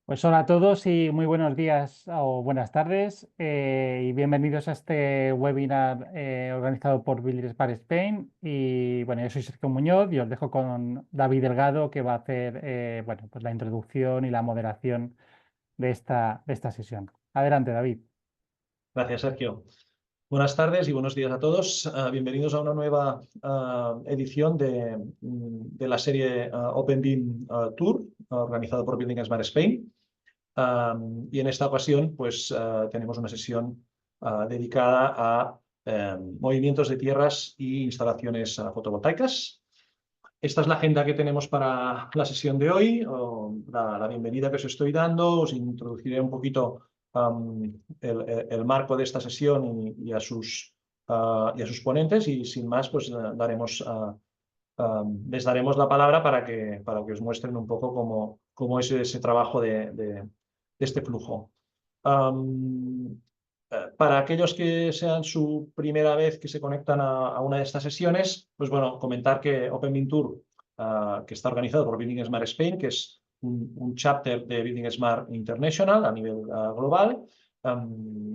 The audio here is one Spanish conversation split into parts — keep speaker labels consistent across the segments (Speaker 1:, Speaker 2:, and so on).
Speaker 1: Pues hola a todos y muy buenos días o buenas tardes y bienvenidos a este webinar organizado por Builders Bar Spain. Y bueno, yo soy Sergio Muñoz y os dejo con David Delgado, que va a hacer bueno, pues la introducción y la moderación de esta sesión. Adelante, David.
Speaker 2: Gracias, Sergio. Buenas tardes y buenos días a todos. Bienvenidos a una nueva edición de la serie Open BIM Tour, organizado por Building Smart Spain. Y en esta ocasión, pues, tenemos una sesión dedicada a movimientos de tierras e instalaciones fotovoltaicas. Esta es la agenda que tenemos para la sesión de hoy, o la bienvenida que os estoy dando. Os introduciré un poquito el marco de esta sesión y a sus ponentes, y sin más, pues les daremos la palabra para que os muestren un poco cómo es ese trabajo de este flujo. Para aquellos que sean su primera vez que se conectan a una de estas sesiones, pues bueno, comentar que Open BIM Tour, que está organizado por Building Smart Spain, que es un chapter de Building Smart International a nivel global,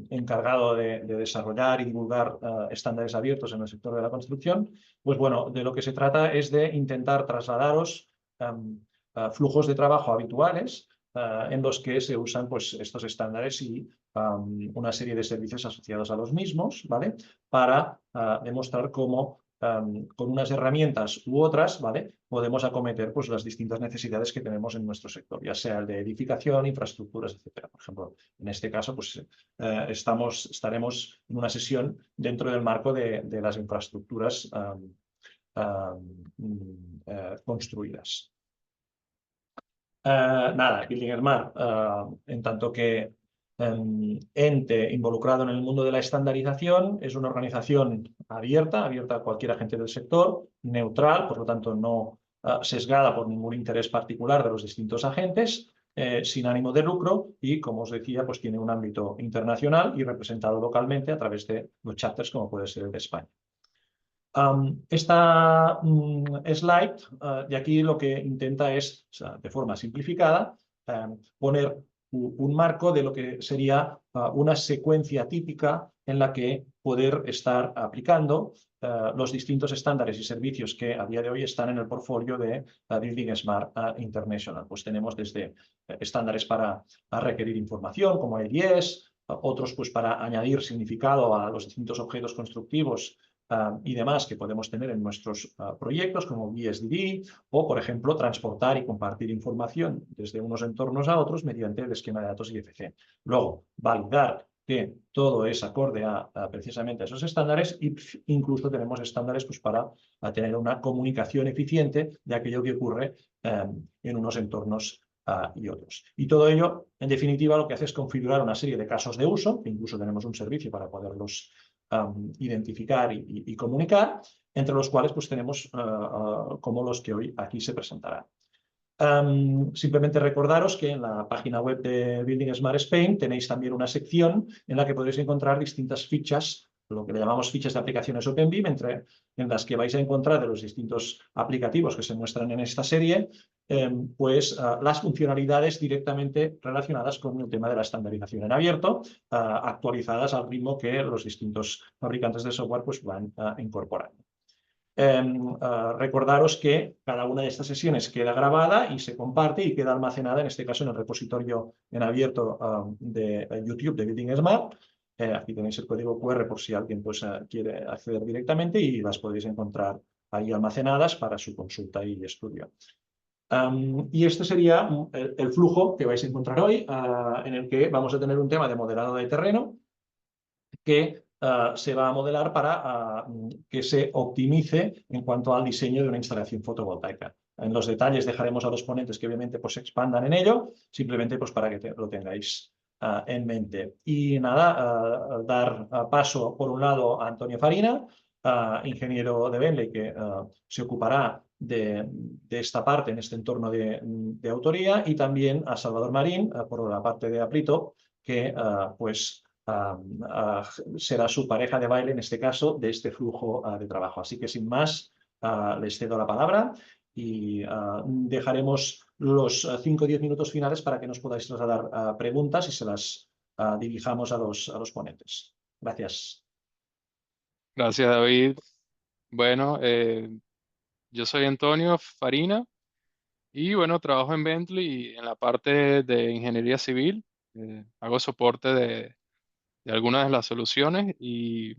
Speaker 2: encargado de desarrollar y divulgar estándares abiertos en el sector de la construcción. Pues bueno, de lo que se trata es de intentar trasladaros flujos de trabajo habituales en los que se usan, pues, estos estándares y una serie de servicios asociados a los mismos, ¿vale? Para demostrar cómo con unas herramientas u otras, ¿vale?, podemos acometer, pues, las distintas necesidades que tenemos en nuestro sector, ya sea el de edificación, infraestructuras, etcétera. Por ejemplo, en este caso, pues, estaremos en una sesión dentro del marco de las infraestructuras construidas. Nada, Building Smart, en tanto que ente involucrado en el mundo de la estandarización, es una organización abierta a cualquier agente del sector, neutral, por lo tanto no sesgada por ningún interés particular de los distintos agentes, sin ánimo de lucro, y, como os decía, pues tiene un ámbito internacional y representado localmente a través de los chapters, como puede ser el de España. Esta slide de aquí lo que intenta es, o sea, de forma simplificada, poner un marco de lo que sería una secuencia típica en la que poder estar aplicando los distintos estándares y servicios que a día de hoy están en el portfolio de Building Smart International. Pues tenemos desde estándares para requerir información, como el IES, otros, pues, para añadir significado a los distintos objetos constructivos y demás que podemos tener en nuestros proyectos, como BSDD, o, por ejemplo, transportar y compartir información desde unos entornos a otros mediante el esquema de datos IFC. Luego, validar que todo es acorde precisamente a esos estándares, y incluso tenemos estándares, pues, para tener una comunicación eficiente de aquello que ocurre en unos entornos y otros. Y todo ello, en definitiva, lo que hace es configurar una serie de casos de uso, que incluso tenemos un servicio para poderlos identificar y comunicar, entre los cuales, pues, tenemos como los que hoy aquí se presentarán. Simplemente recordaros que en la página web de Building Smart Spain tenéis también una sección en la que podéis encontrar distintas fichas, lo que le llamamos fichas de aplicaciones Open BIM, en las que vais a encontrar de los distintos aplicativos que se muestran en esta serie, pues las funcionalidades directamente relacionadas con el tema de la estandarización en abierto, actualizadas al ritmo que los distintos fabricantes de software, pues, van incorporando. Recordaros que cada una de estas sesiones queda grabada y se comparte y queda almacenada, en este caso, en el repositorio en abierto de YouTube de Building Smart. Aquí tenéis el código QR por si alguien, pues, quiere acceder directamente, y las podéis encontrar ahí almacenadas para su consulta y estudio. Y este sería el flujo que vais a encontrar hoy, en el que vamos a tener un tema de modelado de terreno que se va a modelar para que se optimice en cuanto al diseño de una instalación fotovoltaica. En los detalles dejaremos a los ponentes que obviamente, pues, se expandan en ello, simplemente, pues, para que lo tengáis en mente. Y nada, dar paso, por un lado, a Antonio Farina, ingeniero de Bentley, que se ocupará de esta parte en este entorno de autoría, y también a Salvador Marín, por la parte de Aprito, que pues será su pareja de baile, en este caso, de este flujo de trabajo. Así que, sin más, les cedo la palabra y dejaremos los 5 o 10 minutos finales para que nos podáis trasladar preguntas y se las dirijamos a los ponentes. Gracias.
Speaker 3: Gracias, David. Bueno, yo soy Antonio Farina y bueno, trabajo en Bentley en la parte de ingeniería civil. Hago soporte de algunas de las soluciones y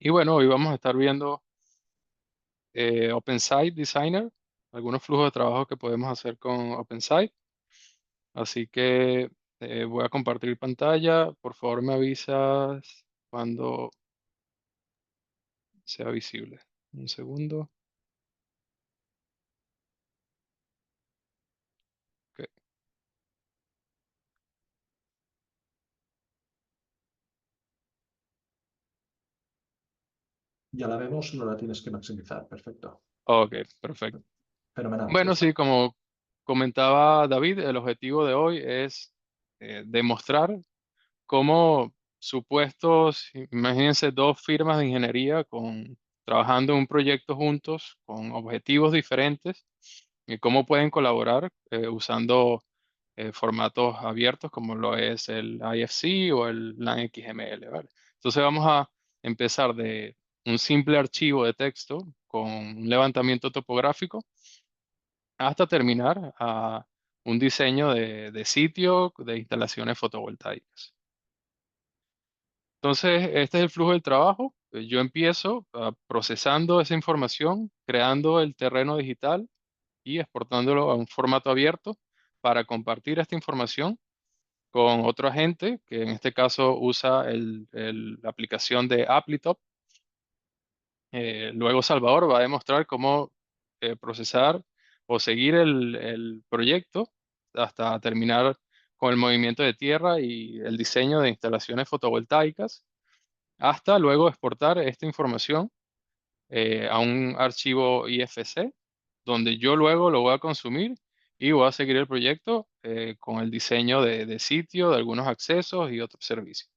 Speaker 3: bueno, hoy vamos a estar viendo OpenSite Designer, algunos flujos de trabajo que podemos hacer con OpenSite. Así que voy a compartir pantalla. Por favor, me avisas cuando sea visible. Un segundo. Ok.
Speaker 2: Ya la vemos, no la tienes que maximizar. Perfecto.
Speaker 3: Ok, perfecto.
Speaker 2: Fenomenal, ya
Speaker 3: Bueno,
Speaker 2: está.
Speaker 3: sí, como comentaba David, el objetivo de hoy es demostrar cómo supuestos, imagínense dos firmas de ingeniería trabajando en un proyecto juntos con objetivos diferentes y cómo pueden colaborar usando formatos abiertos como lo es el IFC o el LAN XML, ¿vale? Entonces vamos a empezar de un simple archivo de texto con un levantamiento topográfico hasta terminar a un diseño de sitio de instalaciones fotovoltaicas. Entonces, este es el flujo del trabajo. Yo empiezo procesando esa información, creando el terreno digital y exportándolo a un formato abierto para compartir esta información con otro agente, que en este caso usa la aplicación de Applitop. Luego Salvador va a demostrar cómo procesar o seguir el proyecto hasta terminar con el movimiento de tierra y el diseño de instalaciones fotovoltaicas, hasta luego exportar esta información a un archivo IFC, donde yo luego lo voy a consumir y voy a seguir el proyecto con el diseño de sitio, de algunos accesos y otros servicios.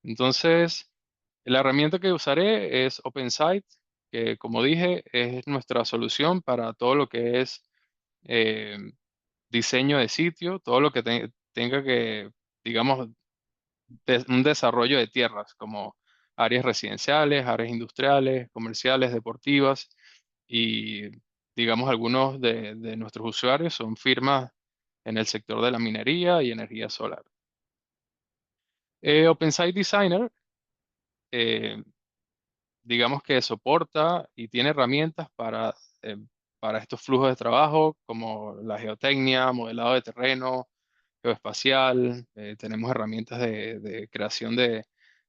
Speaker 3: Entonces, la herramienta que usaré es OpenSite, que como dije es nuestra solución para todo lo que es eh, diseño de sitio, todo lo que tenga que, digamos, un desarrollo de tierras, como áreas residenciales, áreas industriales, comerciales, deportivas y, digamos, algunos de nuestros usuarios son firmas en el sector de la minería y energía solar. OpenSite Designer eh, digamos que soporta y tiene herramientas para estos flujos de trabajo como la geotecnia, modelado de terreno, geoespacial. Tenemos herramientas de creación de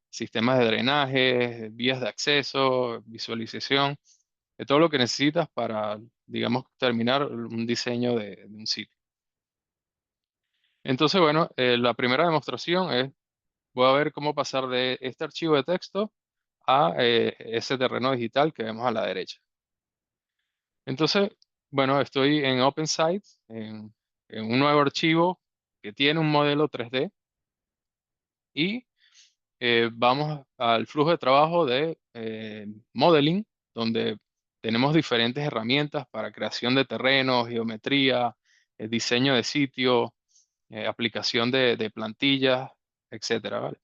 Speaker 3: sistemas de drenaje, vías de acceso, visualización, de todo lo que necesitas para, digamos, terminar un diseño de un sitio. Entonces, bueno, la primera demostración es, voy a ver cómo pasar de este archivo de texto a ese terreno digital que vemos a la derecha. Entonces, bueno, estoy en OpenSite, en un nuevo archivo que tiene un modelo 3D y vamos al flujo de trabajo de modeling, donde tenemos diferentes herramientas para creación de terrenos, geometría, diseño de sitio, aplicación de plantillas, etcétera, ¿vale?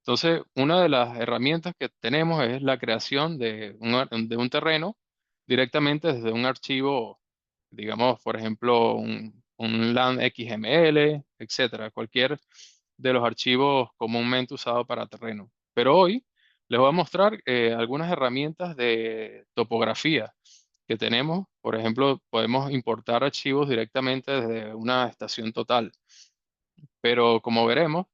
Speaker 3: Entonces, una de las herramientas que tenemos es la creación de un terreno directamente desde un archivo, digamos, por ejemplo, un LAN XML, etcétera, cualquier de los archivos comúnmente usados para terreno. Pero hoy les voy a mostrar algunas herramientas de topografía que tenemos. Por ejemplo, podemos importar archivos directamente desde una estación total. Pero como veremos,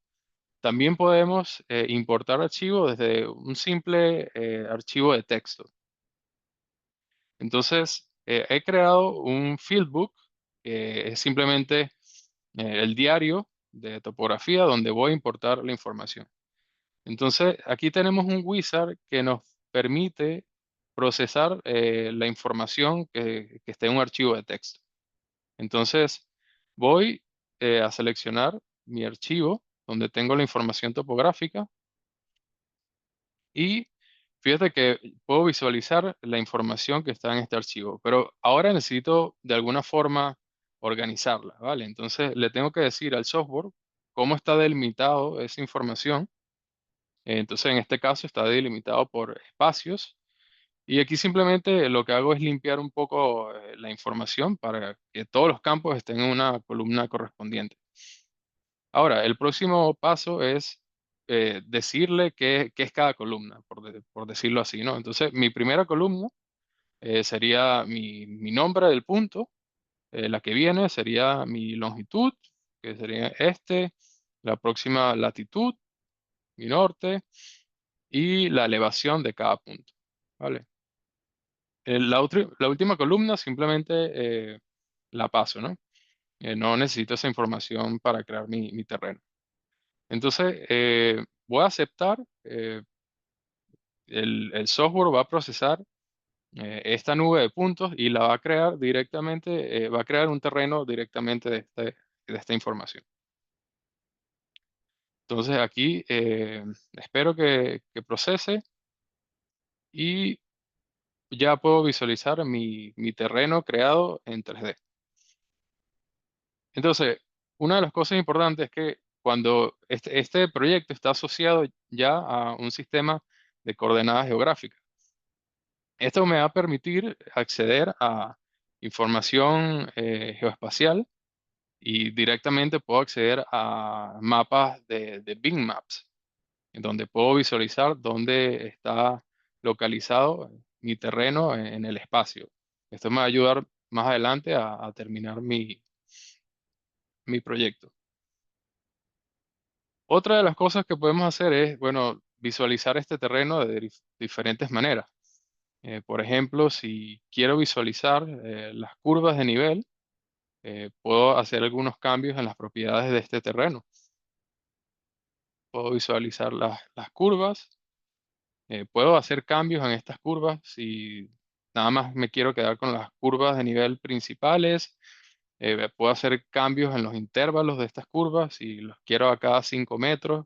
Speaker 3: también podemos importar archivos desde un simple archivo de texto. Entonces, he creado un fieldbook, que es simplemente el diario de topografía donde voy a importar la información. Entonces, aquí tenemos un wizard que nos permite procesar la información que esté en un archivo de texto. Entonces, voy a seleccionar mi archivo donde tengo la información topográfica y fíjate que puedo visualizar la información que está en este archivo, pero ahora necesito de alguna forma organizarla, ¿vale? Entonces le tengo que decir al software cómo está delimitado esa información. Entonces en este caso está delimitado por espacios. Y aquí simplemente lo que hago es limpiar un poco la información para que todos los campos estén en una columna correspondiente. Ahora, el próximo paso es decirle qué es cada columna, por decirlo así, ¿no? Entonces, mi primera columna sería mi nombre del punto. La que viene sería mi longitud, que sería este. La próxima latitud, mi norte. Y la elevación de cada punto, ¿vale? La última columna simplemente la paso, ¿no? No necesito esa información para crear mi terreno. Entonces, voy a aceptar, el software va a procesar esta nube de puntos y la va a crear directamente, va a crear un terreno directamente de esta información. Entonces aquí espero que procese y ya puedo visualizar mi terreno creado en 3D. Entonces, una de las cosas importantes es que cuando este proyecto está asociado ya a un sistema de coordenadas geográficas, esto me va a permitir acceder a información geoespacial y directamente puedo acceder a mapas de Bing Maps, en donde puedo visualizar dónde está localizado mi terreno en el espacio. Esto me va a ayudar más adelante a terminar mi proyecto. Otra de las cosas que podemos hacer es, bueno, visualizar este terreno de diferentes maneras. Por ejemplo, si quiero visualizar las curvas de nivel, puedo hacer algunos cambios en las propiedades de este terreno. Puedo visualizar las curvas. Puedo hacer cambios en estas curvas si nada más me quiero quedar con las curvas de nivel principales. Puedo hacer cambios en los intervalos de estas curvas si los quiero a cada 5 metros.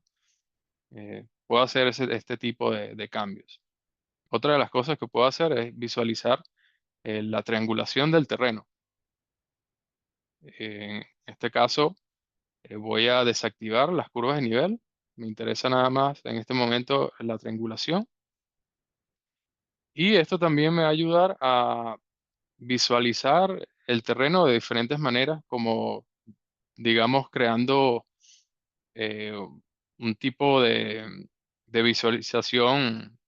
Speaker 3: Puedo hacer este tipo de cambios. Otra de las cosas que puedo hacer es visualizar la triangulación del terreno. En este caso, voy a desactivar las curvas de nivel. Me interesa nada más en este momento la triangulación. Y esto también me va a ayudar a visualizar el terreno de diferentes maneras, como digamos creando eh, un tipo de visualización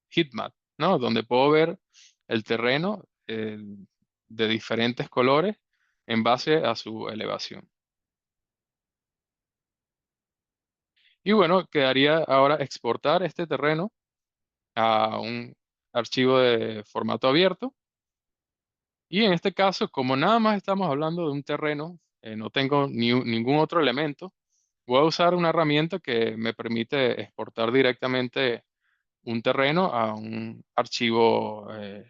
Speaker 3: heatmap, ¿no? Donde puedo ver el terreno de diferentes colores en base a su elevación. Y bueno, quedaría ahora exportar este terreno a un archivo de formato abierto. Y en este caso, como nada más estamos hablando de un terreno, no tengo ningún otro elemento, voy a usar una herramienta que me permite exportar directamente un terreno a un archivo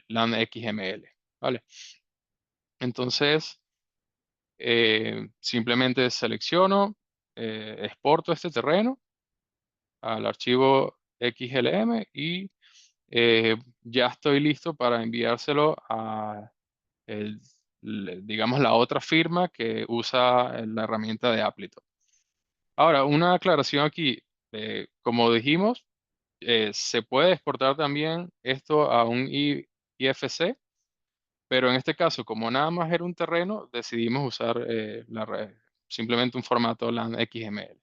Speaker 3: LAN XML, ¿vale? Entonces, simplemente selecciono, exporto este terreno al archivo XLM y ya estoy listo para enviárselo a digamos, la otra firma que usa la herramienta de Appleton. Ahora, una aclaración aquí. Como dijimos, se puede exportar también esto a un IFC, pero en este caso, como nada más era un terreno, decidimos usar simplemente un formato LAN XML.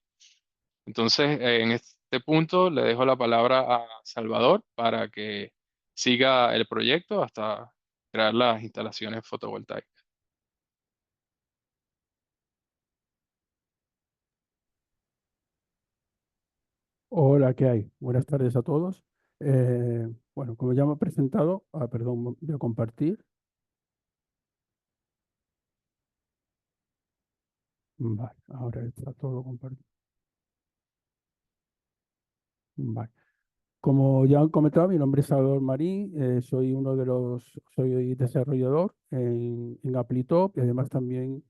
Speaker 3: Entonces, en este punto le dejo la palabra a Salvador para que siga el proyecto hasta crear las instalaciones fotovoltaicas.
Speaker 4: Hola, ¿qué hay? Buenas tardes a todos. Bueno, como ya me he presentado, perdón, voy a compartir. Vale, ahora está todo compartido. Vale. Como ya han comentado, mi nombre es Salvador Marín, soy desarrollador en Applitop y además también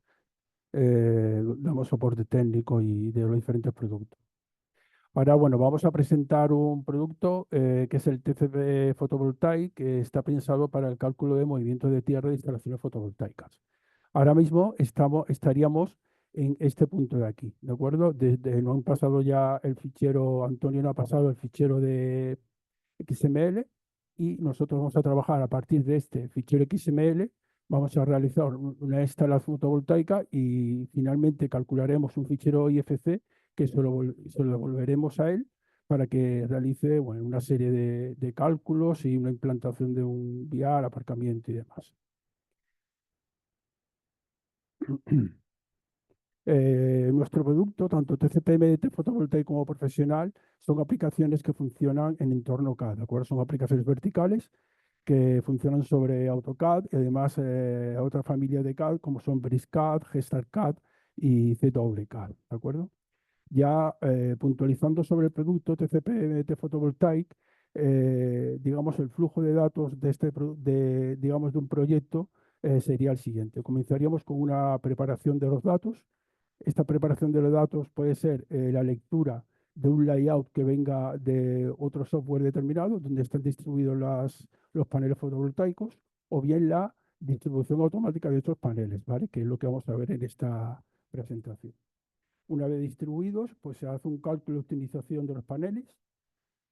Speaker 4: damos soporte técnico y de los diferentes productos. Ahora, bueno, vamos a presentar un producto que es el TCP Photovoltaic, que está pensado para el cálculo de movimientos de tierra de instalaciones fotovoltaicas. Ahora mismo estaríamos en este punto de aquí, ¿de acuerdo? No han pasado ya el fichero, Antonio no ha pasado el fichero de XML y nosotros vamos a trabajar a partir de este fichero XML, vamos a realizar una instalación fotovoltaica y finalmente calcularemos un fichero IFC que se lo devolveremos a él para que realice, bueno, una serie de cálculos y una implantación de un vial, aparcamiento y demás. Nuestro producto, tanto TCP/MDT fotovoltaico como profesional, son aplicaciones que funcionan en entorno CAD, ¿de acuerdo? Son aplicaciones verticales que funcionan sobre AutoCAD y además otra familia de CAD como son BricsCAD, GestaltCAD y ZWCAD, ¿de acuerdo? Ya puntualizando sobre el producto TCP/MDT Photovoltaic, digamos, el flujo de datos digamos, de un proyecto sería el siguiente. Comenzaríamos con una preparación de los datos. Esta preparación de los datos puede ser la lectura de un layout que venga de otro software determinado, donde están distribuidos los paneles fotovoltaicos, o bien la distribución automática de estos paneles, ¿vale? Que es lo que vamos a ver en esta presentación. Una vez distribuidos, pues se hace un cálculo de optimización de los paneles,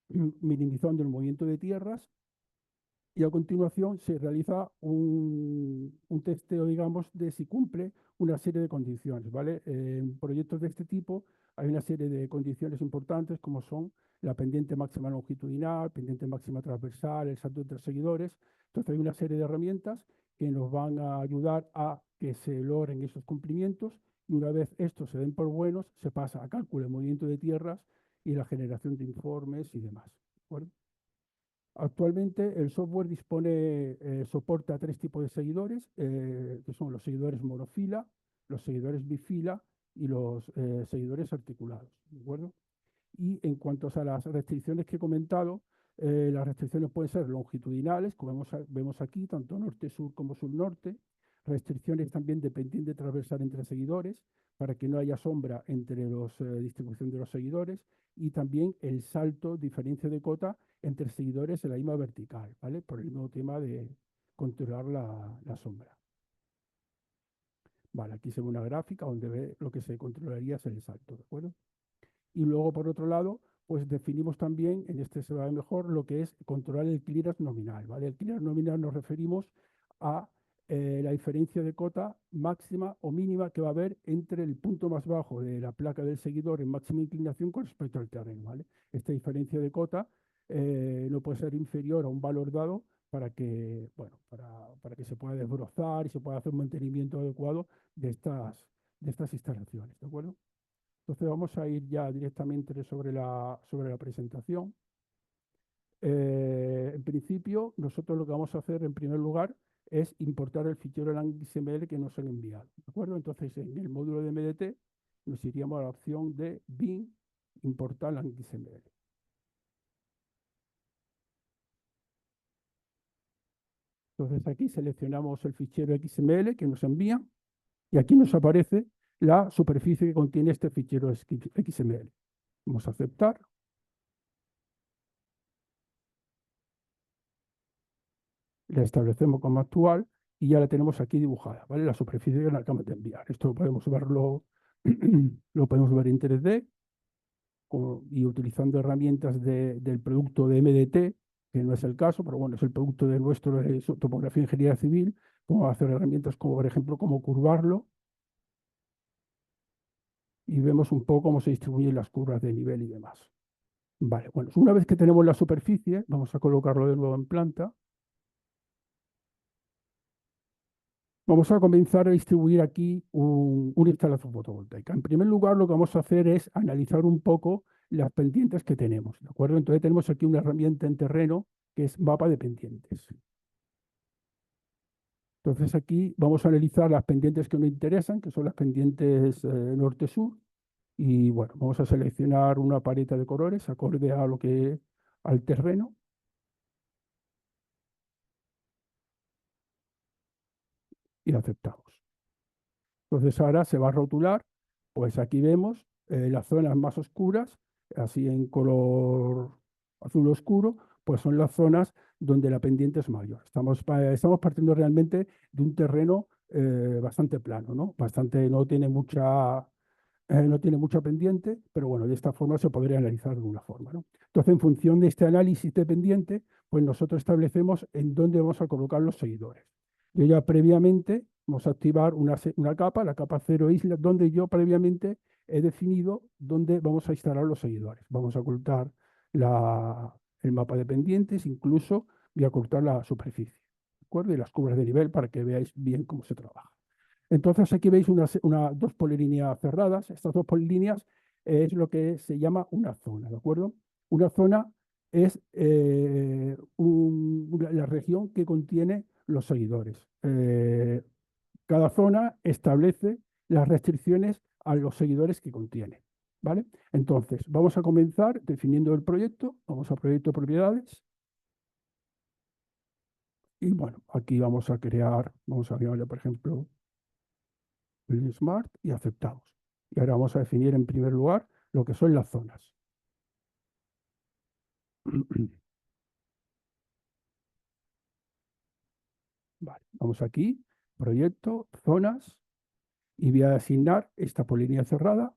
Speaker 4: minimizando el movimiento de tierras, y a continuación se realiza un testeo, digamos, de si cumple una serie de condiciones, ¿vale? En proyectos de este tipo hay una serie de condiciones importantes como son la pendiente máxima longitudinal, pendiente máxima transversal, el salto entre seguidores. Entonces hay una serie de herramientas que nos van a ayudar a que se logren esos cumplimientos y una vez estos se den por buenos, se pasa a cálculo de movimiento de tierras y la generación de informes y demás, ¿de acuerdo? Actualmente el software soporta 3 tipos de seguidores, que son los seguidores monofila, los seguidores bifila y los seguidores articulados, ¿de acuerdo? Y en cuanto a las restricciones que he comentado, las restricciones pueden ser longitudinales, como vemos aquí, tanto norte-sur como sur-norte, restricciones también de pendiente transversal entre seguidores, para que no haya sombra entre la distribución de los seguidores, y también el salto, diferencia de cota entre seguidores en la misma vertical, ¿vale? Por el mismo tema de controlar la sombra. Vale, aquí se ve una gráfica donde lo que se controlaría es el salto, ¿de acuerdo? Y luego, por otro lado, pues definimos también, en este se va mejor, lo que es controlar el clearance nominal, ¿vale? El clearance nominal nos referimos a la diferencia de cota máxima o mínima que va a haber entre el punto más bajo de la placa del seguidor en máxima inclinación con respecto al terreno, ¿vale? Esta diferencia de cota no puede ser inferior a un valor dado para que, bueno, para que se pueda desbrozar y se pueda hacer un mantenimiento adecuado de estas instalaciones, ¿de acuerdo? Entonces vamos a ir ya directamente sobre la presentación. En principio, nosotros lo que vamos a hacer en primer lugar es importar el fichero lang.xml que nos han enviado, ¿de acuerdo? Entonces en el módulo de MDT nos iríamos a la opción de bin importar lang.xml. Entonces aquí seleccionamos el fichero XML que nos envían y aquí nos aparece la superficie que contiene este fichero XML. Vamos a aceptar. La establecemos como actual y ya la tenemos aquí dibujada, ¿vale? La superficie que la acabamos de enviar. Esto podemos verlo, lo podemos ver en 3D y utilizando herramientas del producto de MDT, que no es el caso, pero bueno, es el producto de nuestro topografía e ingeniería civil. Podemos hacer herramientas como, por ejemplo, cómo curvarlo y vemos un poco cómo se distribuyen las curvas de nivel y demás. Vale, bueno, una vez que tenemos la superficie, vamos a colocarlo de nuevo en planta. Vamos a comenzar a distribuir aquí una instalación fotovoltaica. En primer lugar, lo que vamos a hacer es analizar un poco las pendientes que tenemos, ¿de acuerdo? Entonces tenemos aquí una herramienta en terreno que es mapa de pendientes. Entonces aquí vamos a analizar las pendientes que nos interesan, que son las pendientes norte-sur. Y bueno, vamos a seleccionar una paleta de colores acorde a al terreno. Y aceptamos. Entonces ahora se va a rotular, pues aquí vemos las zonas más oscuras, así en color azul oscuro, pues son las zonas donde la pendiente es mayor. Estamos partiendo realmente de un terreno bastante plano, ¿no? No tiene no tiene mucha pendiente, pero bueno, de esta forma se podría analizar de una forma, ¿no? Entonces, en función de este análisis de pendiente, pues nosotros establecemos en dónde vamos a colocar los seguidores. Yo ya previamente vamos a activar una capa, la capa 0 isla, donde yo previamente he definido dónde vamos a instalar los seguidores. Vamos a ocultar el mapa de pendientes, incluso voy a ocultar la superficie, ¿de acuerdo? Y las curvas de nivel para que veáis bien cómo se trabaja. Entonces aquí veis dos polilíneas cerradas. Estas dos polilíneas es lo que se llama una zona, ¿de acuerdo? Una zona es la región que contiene los seguidores. Cada zona establece las restricciones a los seguidores que contiene, ¿vale? Entonces, vamos a comenzar definiendo el proyecto. Vamos a proyecto propiedades. Y bueno, aquí vamos a llamarle, por ejemplo, Smart y aceptamos. Y ahora vamos a definir en primer lugar lo que son las zonas. Vale, vamos aquí, proyecto, zonas, y voy a asignar esta polilínea cerrada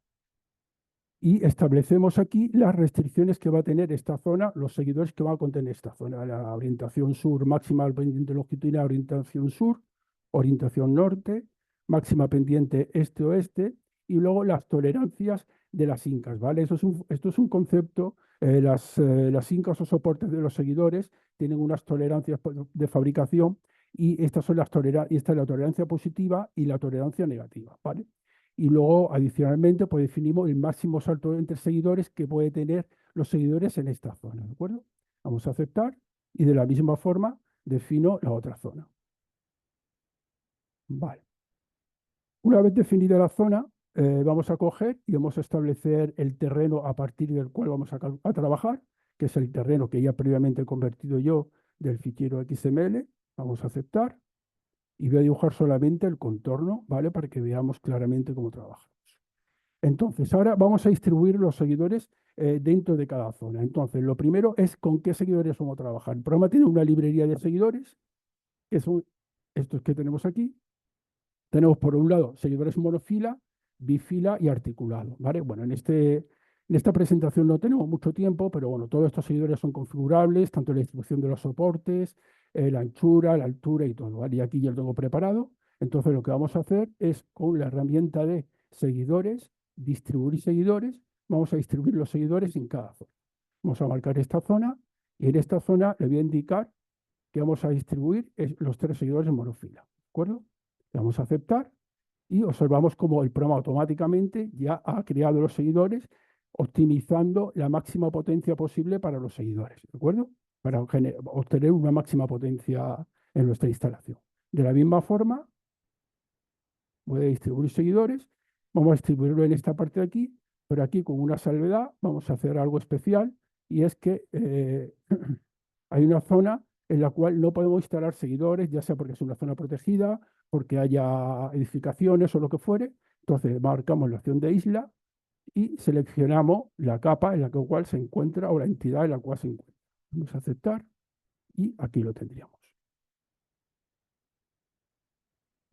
Speaker 4: y establecemos aquí las restricciones que va a tener esta zona, los seguidores que va a contener esta zona. La orientación sur, máxima pendiente longitudinal, orientación sur, orientación norte, máxima pendiente este-oeste, y luego las tolerancias de las incas, ¿vale? Esto es un concepto. Las incas o soportes de los seguidores tienen unas tolerancias de fabricación, y esta es la tolerancia positiva y la tolerancia negativa, ¿vale? Y luego, adicionalmente, pues definimos el máximo salto entre seguidores que puede tener los seguidores en esta zona, ¿de acuerdo? Vamos a aceptar y de la misma forma defino la otra zona. Vale. Una vez definida la zona, vamos a coger y vamos a establecer el terreno a partir del cual vamos a trabajar, que es el terreno que ya previamente he convertido yo del fichero XML. Vamos a aceptar y voy a dibujar solamente el contorno, ¿vale? Para que veamos claramente cómo trabajamos. Entonces, ahora vamos a distribuir los seguidores dentro de cada zona. Entonces, lo primero es con qué seguidores vamos a trabajar. El programa tiene una librería de seguidores, que son estos que tenemos aquí. Tenemos por un lado seguidores monofila, bifila y articulado, ¿vale? Bueno, en esta presentación no tenemos mucho tiempo, pero bueno, todos estos seguidores son configurables, tanto la distribución de los soportes, la anchura, la altura y todo, ¿vale? Y aquí ya lo tengo preparado. Entonces lo que vamos a hacer es, con la herramienta de seguidores, distribuir seguidores, vamos a distribuir los seguidores en cada zona. Vamos a marcar esta zona y en esta zona le voy a indicar que vamos a distribuir los 3 seguidores en monofila, ¿de acuerdo? Le vamos a aceptar y observamos cómo el programa automáticamente ya ha creado los seguidores, optimizando la máxima potencia posible para los seguidores, ¿de acuerdo? Para obtener una máxima potencia en nuestra instalación. De la misma forma, voy a distribuir seguidores, vamos a distribuirlo en esta parte de aquí, pero aquí con una salvedad vamos a hacer algo especial, y es que hay una zona en la cual no podemos instalar seguidores, ya sea porque es una zona protegida, porque haya edificaciones o lo que fuere. Entonces marcamos la opción de isla y seleccionamos la capa en la cual se encuentra, o la entidad en la cual se encuentra. Vamos a aceptar y aquí lo tendríamos.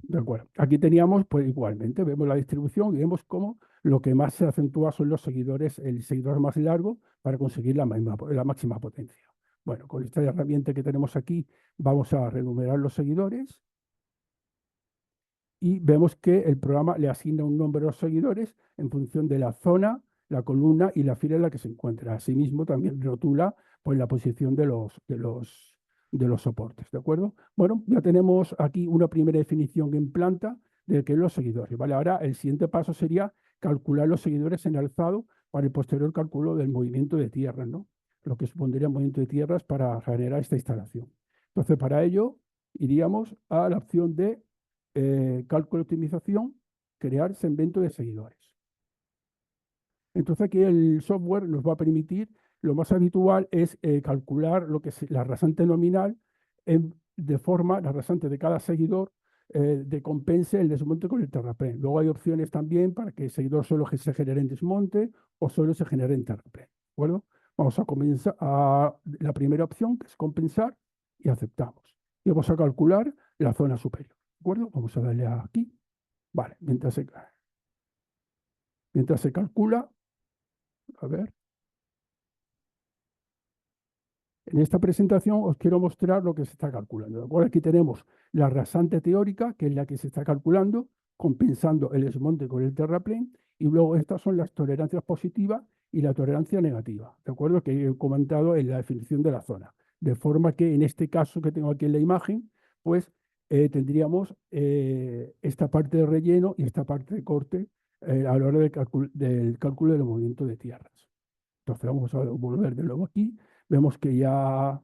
Speaker 4: De acuerdo. Aquí teníamos, pues igualmente, vemos la distribución y vemos cómo lo que más se acentúa son los seguidores, el seguidor más largo, para conseguir la máxima potencia. Bueno, con esta herramienta que tenemos aquí, vamos a renumerar los seguidores y vemos que el programa le asigna un nombre a los seguidores en función de la zona, la columna y la fila en la que se encuentra. Asimismo, también rotula, pues, la posición de los soportes, ¿de acuerdo? Bueno, ya tenemos aquí una primera definición en planta de qué es los seguidores, ¿vale? Ahora el siguiente paso sería calcular los seguidores en alzado para el posterior cálculo del movimiento de tierras, ¿no? Lo que supondría movimiento de tierras para generar esta instalación. Entonces, para ello, iríamos a la opción de cálculo de optimización, crear segmento de seguidores. Entonces aquí el software nos va a permitir, lo más habitual es calcular lo que es la rasante nominal la rasante de cada seguidor compense el desmonte con el terraplén. Luego hay opciones también para que el seguidor solo se genere en desmonte o solo se genere en terraplén. ¿De acuerdo? Vamos a comenzar a la primera opción, que es compensar, y aceptamos. Y vamos a calcular la zona superior. acuerdo? Vamos a darle aquí. Vale, mientras se calcula, a ver. En esta presentación os quiero mostrar lo que se está calculando. ¿De acuerdo? Aquí tenemos la rasante teórica, que es la que se está calculando, compensando el desmonte con el terraplén, y luego estas son las tolerancias positivas y la tolerancia negativa, ¿de acuerdo? Que he comentado en la definición de la zona. De forma que en este caso que tengo aquí en la imagen, pues tendríamos esta parte de relleno y esta parte de corte a la hora del cálculo del movimiento de tierras. Entonces vamos a volver de nuevo aquí. Vemos que ya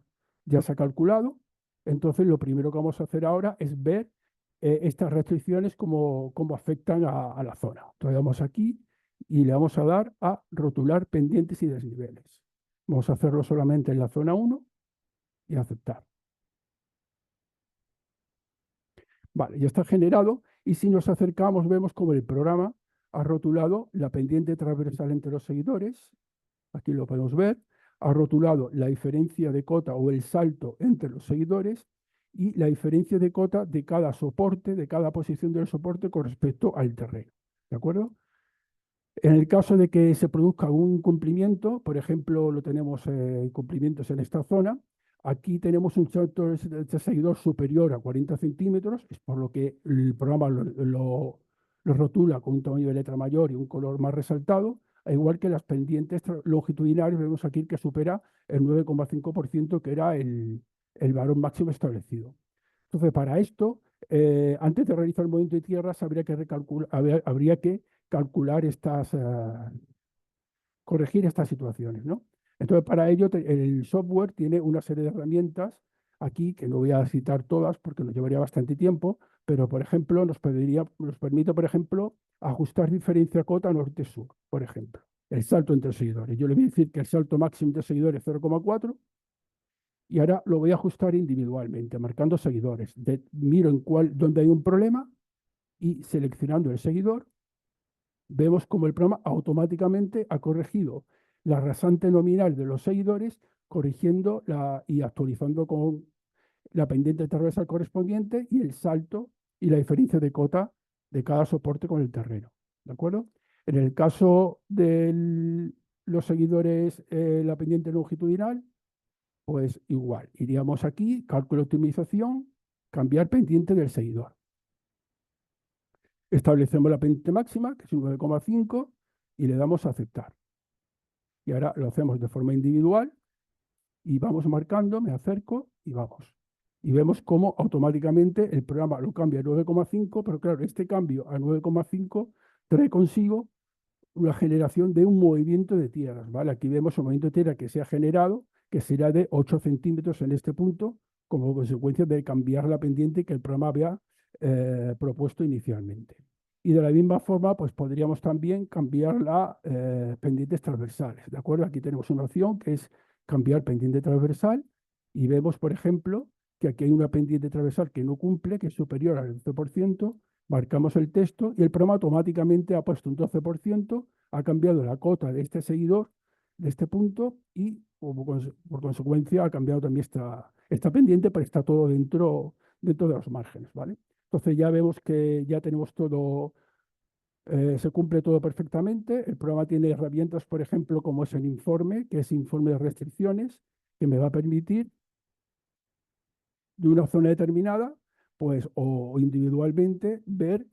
Speaker 4: se ha calculado. Entonces lo primero que vamos a hacer ahora es ver estas restricciones cómo afectan a la zona. Entonces vamos aquí y le vamos a dar a rotular pendientes y desniveles. Vamos a hacerlo solamente en la zona 1 y aceptar. Vale, ya está generado y si nos acercamos vemos como el programa ha rotulado la pendiente transversal entre los seguidores. Aquí lo podemos ver. Ha rotulado la diferencia de cota o el salto entre los seguidores y la diferencia de cota de cada soporte, de cada posición del soporte con respecto al terreno. ¿De acuerdo? En el caso de que se produzca un incumplimiento, por ejemplo, lo tenemos incumplimientos en esta zona, aquí tenemos un salto de seguidor superior a 40 centímetros, es por lo que el programa lo rotula con un tamaño de letra mayor y un color más resaltado, al igual que las pendientes longitudinales, vemos aquí que supera el 9,5% que era el valor máximo establecido. Entonces, para esto, antes de realizar el movimiento de tierras, habría que calcular corregir estas situaciones, ¿no? Entonces, para ello, el software tiene una serie de herramientas aquí, que no voy a citar todas porque nos llevaría bastante tiempo, pero, por ejemplo, nos permite, por ejemplo, ajustar diferencia cota norte-sur, por ejemplo. El salto entre seguidores. Yo le voy a decir que el salto máximo entre seguidores es 0,4 y ahora lo voy a ajustar individualmente, marcando seguidores. Miro dónde hay un problema y seleccionando el seguidor, vemos como el programa automáticamente ha corregido la rasante nominal de los seguidores, corrigiendo y actualizando con la pendiente transversal correspondiente y el salto y la diferencia de cota de cada soporte con el terreno. ¿De acuerdo? En el caso de los seguidores, la pendiente longitudinal, pues igual. Iríamos aquí, cálculo de optimización, cambiar pendiente del seguidor. Establecemos la pendiente máxima, que es un 9,5, y le damos a aceptar. Y ahora lo hacemos de forma individual y vamos marcando, me acerco y vamos. Y vemos cómo automáticamente el programa lo cambia a 9,5, pero claro, este cambio a 9,5 trae consigo la generación de un movimiento de tierras, ¿vale? Aquí vemos el movimiento de tierra que se ha generado, que será de 8 centímetros en este punto, como consecuencia de cambiar la pendiente que el programa había propuesto inicialmente. Y de la misma forma, pues podríamos también cambiar las pendientes transversales, ¿de acuerdo? Aquí tenemos una opción que es cambiar pendiente transversal y vemos, por ejemplo, que aquí hay una pendiente transversal que no cumple, que es superior al 12%, marcamos el texto y el programa automáticamente ha puesto un 12%, ha cambiado la cota de este seguidor, de este punto, y por consecuencia ha cambiado también esta pendiente, pero está todo dentro de los márgenes, ¿vale? Entonces ya vemos que ya tenemos todo, se cumple todo perfectamente. El programa tiene herramientas, por ejemplo, como es el informe, que es informe de restricciones, que me va a permitir de una zona determinada, pues, o individualmente, ver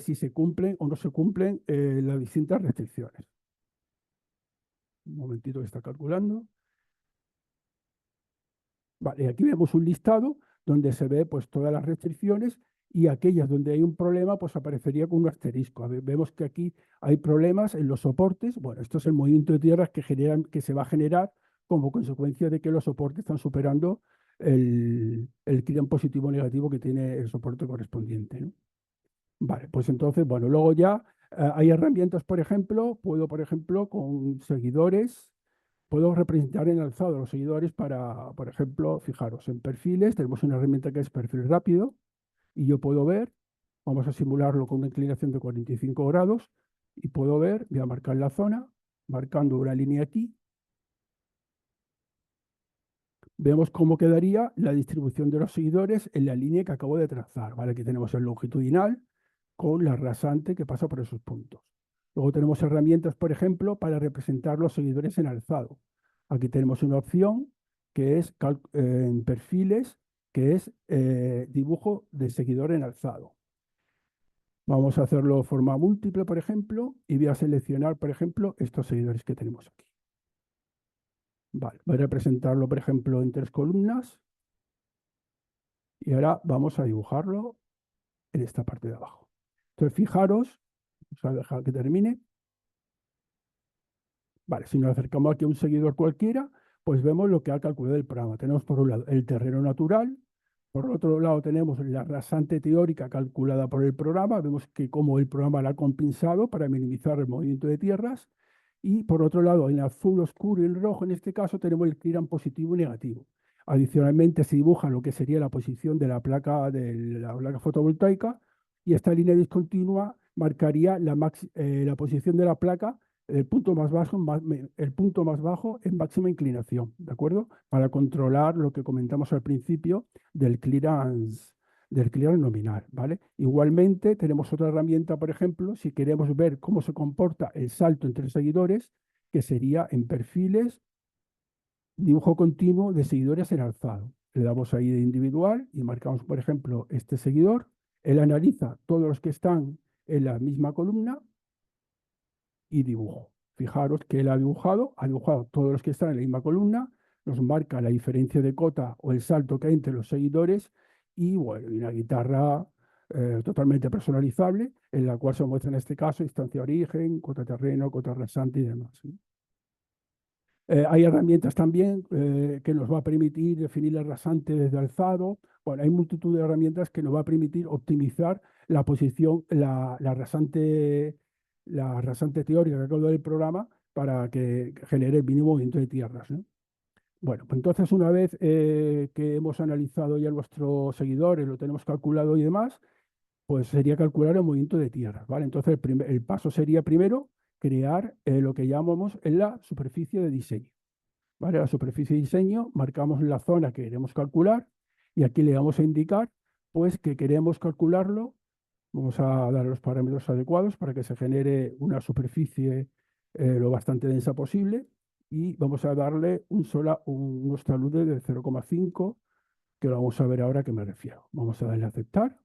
Speaker 4: si se cumplen o no se cumplen las distintas restricciones. Un momentito que está calculando. Vale, aquí vemos un listado donde se ve pues todas las restricciones y aquellas donde hay un problema pues aparecería con un asterisco. Vemos que aquí hay problemas en los soportes. Bueno, esto es el movimiento de tierras que se va a generar como consecuencia de que los soportes están superando el client positivo o negativo que tiene el soporte correspondiente, ¿no? Vale, pues entonces, bueno, luego ya hay herramientas, por ejemplo, por ejemplo, con seguidores, puedo representar en alzado los seguidores para, por ejemplo, fijaros, en perfiles tenemos una herramienta que es perfil rápido y yo puedo ver, vamos a simularlo con una inclinación de 45 grados y puedo ver, voy a marcar la zona, marcando una línea aquí. vemos cómo quedaría la distribución de los seguidores en la línea que acabo de trazar, ¿vale? Aquí tenemos el longitudinal con la rasante que pasa por esos puntos. Luego tenemos herramientas, por ejemplo, para representar los seguidores en alzado. Aquí tenemos una opción que es en perfiles, que es dibujo de seguidor en alzado. Vamos a hacerlo de forma múltiple, por ejemplo, y voy a seleccionar, por ejemplo, estos seguidores que tenemos aquí. Vale, voy a representarlo, por ejemplo, en 3 columnas. Y ahora vamos a dibujarlo en esta parte de abajo. Entonces, fijaros, vamos a dejar que termine. Vale, si nos acercamos aquí a un seguidor cualquiera, pues vemos lo que ha calculado el programa. Tenemos por un lado el terreno natural, por otro lado tenemos la rasante teórica calculada por el programa, vemos que cómo el programa la ha compensado para minimizar el movimiento de tierras, y por otro lado, en azul oscuro y en rojo, en este caso, tenemos el clearance positivo y negativo. Adicionalmente se dibuja lo que sería la posición de la placa fotovoltaica, y esta línea discontinua marcaría la posición de la placa, el punto más bajo en máxima inclinación, ¿de acuerdo? Para controlar lo que comentamos al principio del clearance nominal, ¿vale? Igualmente tenemos otra herramienta, por ejemplo, si queremos ver cómo se comporta el salto entre seguidores, que sería en perfiles, dibujo continuo de seguidores en alzado. Le damos ahí de individual y marcamos, por ejemplo, este seguidor. Él analiza todos los que están en la misma columna y dibujo. Fijaros que él ha dibujado todos los que están en la misma columna, nos marca la diferencia de cota o el salto que hay entre los seguidores y, bueno, una guitarra totalmente personalizable, en la cual se muestra en este caso instancia origen, cota terreno, cota rasante y demás, ¿sí? Hay herramientas también que nos va a permitir definir el rasante desde alzado. Bueno, hay multitud de herramientas que nos va a permitir optimizar la posición, la rasante teórica que acabo del programa para que genere el mínimo movimiento de tierras, ¿no? Bueno, pues entonces una vez que hemos analizado ya nuestros seguidores, lo tenemos calculado y demás, pues sería calcular el movimiento de tierras, ¿vale? Entonces el paso sería primero crear lo que llamamos en la superficie de diseño, ¿vale? La superficie de diseño, marcamos la zona que queremos calcular y aquí le vamos a indicar pues que queremos calcularlo. Vamos a dar los parámetros adecuados para que se genere una superficie lo bastante densa posible y vamos a darle unos taludes de 0,5, que lo vamos a ver ahora a qué me refiero. Vamos a darle a aceptar.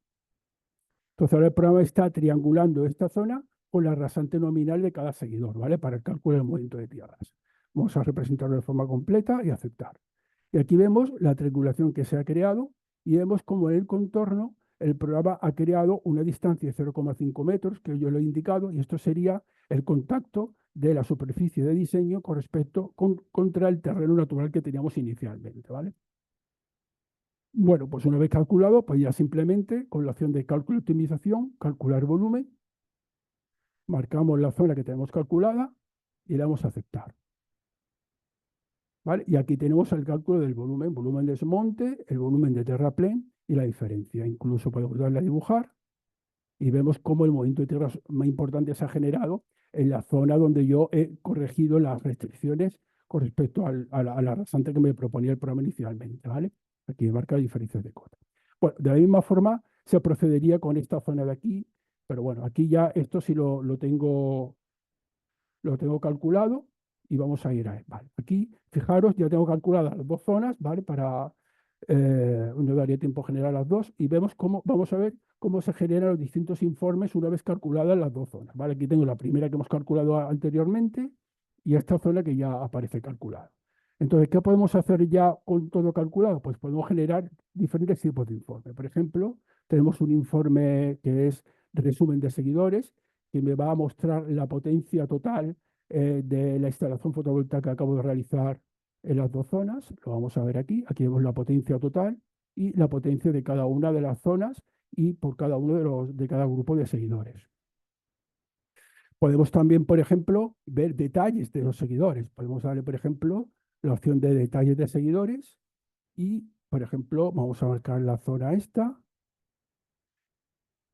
Speaker 4: Entonces ahora el programa está triangulando esta zona con la rasante nominal de cada seguidor, ¿vale? Para el cálculo del movimiento de tierras. Vamos a representarlo de forma completa y aceptar. Y aquí vemos la triangulación que se ha creado y vemos cómo en el contorno el programa ha creado una distancia de 0,5 metros, que yo lo he indicado, y esto sería el contacto de la superficie de diseño contra el terreno natural que teníamos inicialmente, ¿vale? Bueno, pues una vez calculado, pues ya simplemente con la opción de cálculo y optimización, calcular volumen, marcamos la zona que tenemos calculada y le damos a aceptar, ¿vale? Y aquí tenemos el cálculo del volumen de desmonte, el volumen de terraplén y la diferencia. Incluso podemos darle a dibujar y vemos cómo el movimiento de tierras más importante se ha generado en la zona donde yo he corregido las restricciones con respecto a la rasante que me proponía el programa inicialmente, ¿vale? Aquí marca diferencias de cota. Bueno, de la misma forma se procedería con esta zona de aquí, pero bueno, aquí ya esto sí lo tengo calculado y vamos a ir a él. Vale, aquí, fijaros, ya tengo calculadas las dos zonas, ¿vale? No daría tiempo a generar las dos y vamos a ver cómo se generan los distintos informes una vez calculadas las dos zonas, ¿vale? Aquí tengo la primera que hemos calculado anteriormente y esta zona que ya aparece calculada. Entonces, ¿qué podemos hacer ya con todo calculado? Pues podemos generar diferentes tipos de informes. Por ejemplo, tenemos un informe que es resumen de seguidores, que me va a mostrar la potencia total de la instalación fotovoltaica que acabo de realizar en las dos zonas. Lo vamos a ver aquí. Aquí vemos la potencia total y la potencia de cada una de las zonas y por cada uno de cada grupo de seguidores. Podemos también, por ejemplo, ver detalles de los seguidores. Podemos darle, por ejemplo, la opción de detalles de seguidores y, por ejemplo, vamos a marcar la zona esta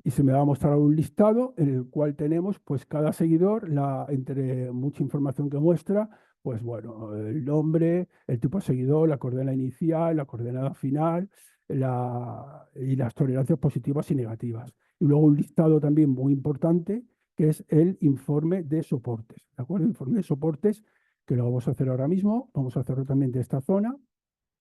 Speaker 4: y se me va a mostrar un listado en el cual tenemos pues cada seguidor, entre mucha información que muestra, Pues bueno, el nombre, el tipo de seguidor, la coordenada inicial, la coordenada final, y las tolerancias positivas y negativas. Y luego un listado también muy importante, que es el informe de soportes. ¿De acuerdo? Informe de soportes, que lo vamos a hacer ahora mismo. Vamos a hacerlo también de esta zona.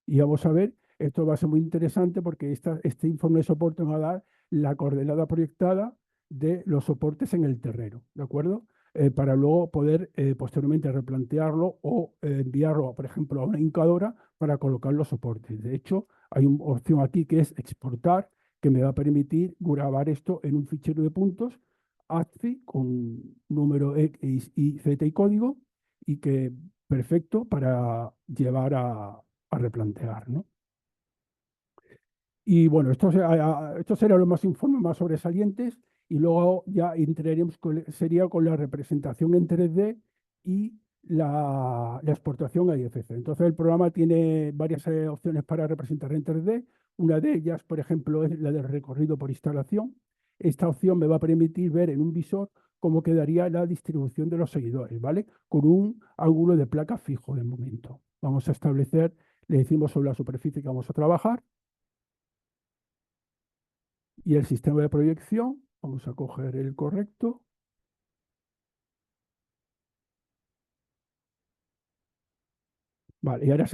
Speaker 4: Y vamos a ver, esto va a ser muy interesante porque este informe de soporte nos va a dar la coordenada proyectada de los soportes en el terreno, ¿de acuerdo? Para luego poder posteriormente replantearlo o enviarlo, por ejemplo, a una incubadora para colocar los soportes. De hecho, hay una opción aquí que es exportar, que me va a permitir grabar esto en un fichero de puntos ASCII con número X, Y, Z y código, y que perfecto para llevar a replantear, ¿no? Y bueno, estos serán los más informes más sobresalientes, y luego ya entraríamos sería con la representación en 3D y la exportación a IFC. Entonces el programa tiene varias opciones para representar en 3D. Una de ellas, por ejemplo, es la del recorrido por instalación. Esta opción me va a permitir ver en un visor cómo quedaría la distribución de los seguidores, ¿vale? Con un ángulo de placa fijo de momento. Vamos a establecer, le decimos sobre la superficie que vamos a trabajar, y el sistema de proyección, vamos a coger el correcto. Vale, y ahora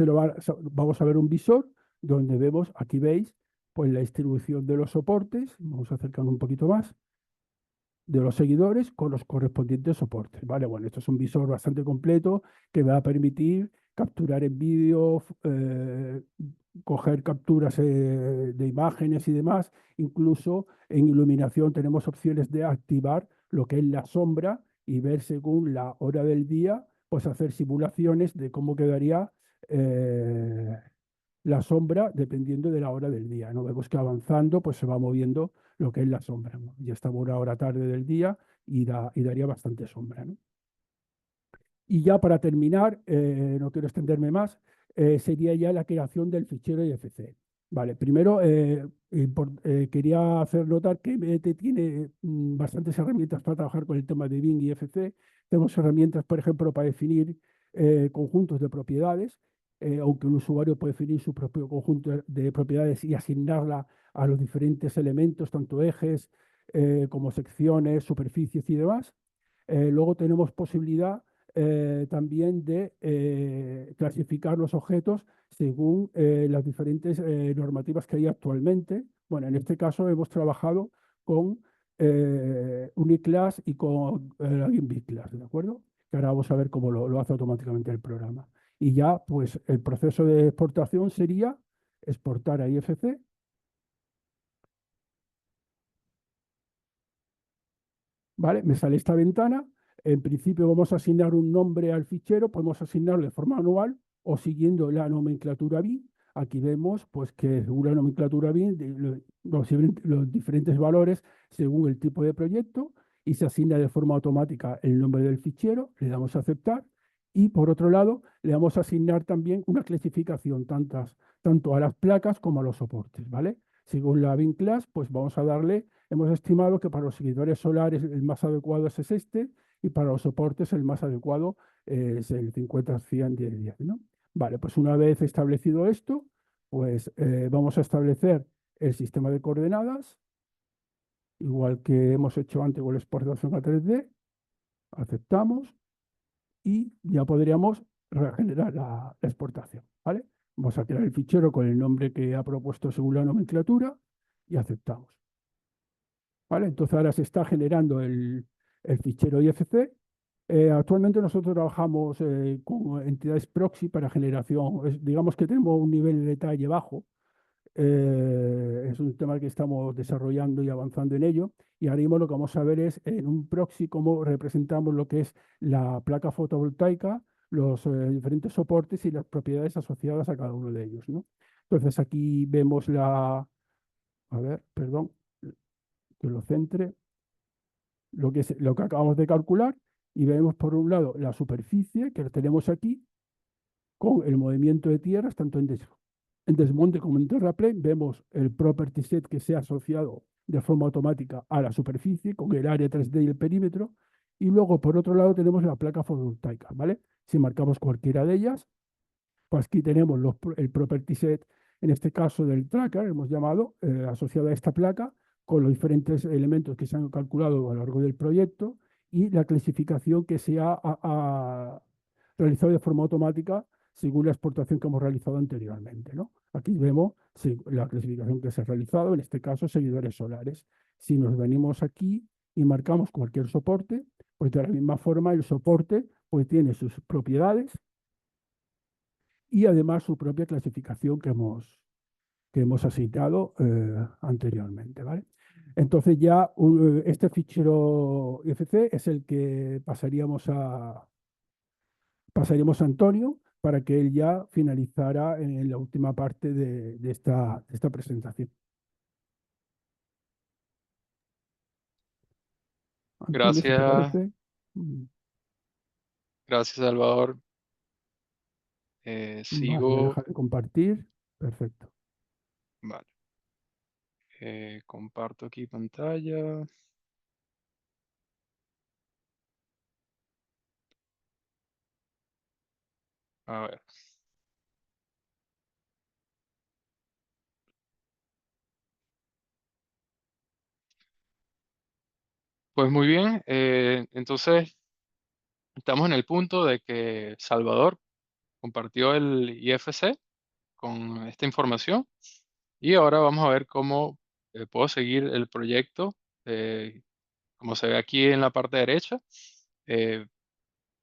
Speaker 4: vamos a ver un visor donde vemos, aquí veis, pues la distribución de los soportes. Vamos a acercarnos un poquito más, de los seguidores con los correspondientes soportes. Vale, bueno, esto es un visor bastante completo que me va a permitir capturar en vídeo, coger capturas de imágenes y demás. Incluso en iluminación tenemos opciones de activar lo que es la sombra y ver según la hora del día, pues hacer simulaciones de cómo quedaría eh, la sombra dependiendo de la hora del día, ¿no? Vemos que avanzando pues se va moviendo lo que es la sombra, ¿no? Ya estamos una hora tarde del día y daría bastante sombra, ¿no? Y ya para terminar, no quiero extenderme más, sería ya la creación del fichero IFC. Vale, primero quería hacer notar que MET tiene bastantes herramientas para trabajar con el tema de Bing y IFC. Tenemos herramientas, por ejemplo, para definir conjuntos de propiedades, aunque un usuario puede definir su propio conjunto de propiedades y asignarla a los diferentes elementos, tanto ejes como secciones, superficies y demás. Luego tenemos posibilidad también de clasificar los objetos según las diferentes normativas que hay actualmente. Bueno, en este caso hemos trabajado con Uniclass y con la Bclass, ¿de acuerdo? Que ahora vamos a ver cómo lo hace automáticamente el programa. Y ya, pues, el proceso de exportación sería exportar a IFC. ¿Vale? Me sale esta ventana. En principio vamos a asignar un nombre al fichero, podemos asignarlo de forma manual o siguiendo la nomenclatura BIN. Aquí vemos pues, que según la nomenclatura BIN, los diferentes valores según el tipo de proyecto, y se asigna de forma automática el nombre del fichero, le damos a aceptar, y por otro lado le vamos a asignar también una clasificación tanto a las placas como a los soportes, ¿vale? Según la BIN class, pues vamos a darle. Hemos estimado que para los seguidores solares el más adecuado es este, y para los soportes el más adecuado es el 50-100 10, ¿no? Vale, pues una vez establecido esto, pues vamos a establecer el sistema de coordenadas, igual que hemos hecho antes con la exportación a 3D. Aceptamos y ya podríamos regenerar la exportación, ¿vale? Vamos a crear el fichero con el nombre que ha propuesto según la nomenclatura y aceptamos. ¿Vale? Entonces ahora se está generando el fichero IFC. Actualmente nosotros trabajamos con entidades proxy para generación. Digamos que tenemos un nivel de detalle bajo. Es un tema que estamos desarrollando y avanzando en ello. Y ahora mismo lo que vamos a ver es en un proxy cómo representamos lo que es la placa fotovoltaica, los diferentes soportes y las propiedades asociadas a cada uno de ellos, ¿no? Entonces aquí vemos a ver, perdón, que lo centre, lo que acabamos de calcular, y vemos por un lado la superficie que tenemos aquí con el movimiento de tierras, tanto en desmonte como en terraplén. Vemos el property set que se ha asociado de forma automática a la superficie con el área 3D y el perímetro, Y luego, por otro lado, tenemos la placa fotovoltaica, ¿vale? Si marcamos cualquiera de ellas, pues aquí tenemos el property set, en este caso del tracker, hemos llamado, asociado a esta placa, con los diferentes elementos que se han calculado a lo largo del proyecto y la clasificación que se ha realizado de forma automática según la exportación que hemos realizado anteriormente, ¿no? Aquí vemos la clasificación que se ha realizado, en este caso seguidores solares. Si nos venimos aquí y marcamos cualquier soporte, pues de la misma forma el soporte pues tiene sus propiedades y además su propia clasificación que hemos asignado anteriormente, ¿vale? Entonces ya este fichero IFC es el que pasaríamos a Antonio para que él ya finalizara en la última parte de esta presentación. Antonio, si te
Speaker 3: Gracias,
Speaker 4: parece. Mm,
Speaker 3: gracias Salvador.
Speaker 4: Vale, me
Speaker 3: Sigo,
Speaker 4: deja de compartir. Perfecto.
Speaker 3: vale. Comparto aquí pantalla. A ver. Pues muy bien. Entonces, estamos en el punto de que Salvador compartió el IFC con esta información y ahora vamos a ver cómo puedo seguir el proyecto. Como se ve aquí en la parte derecha, eh,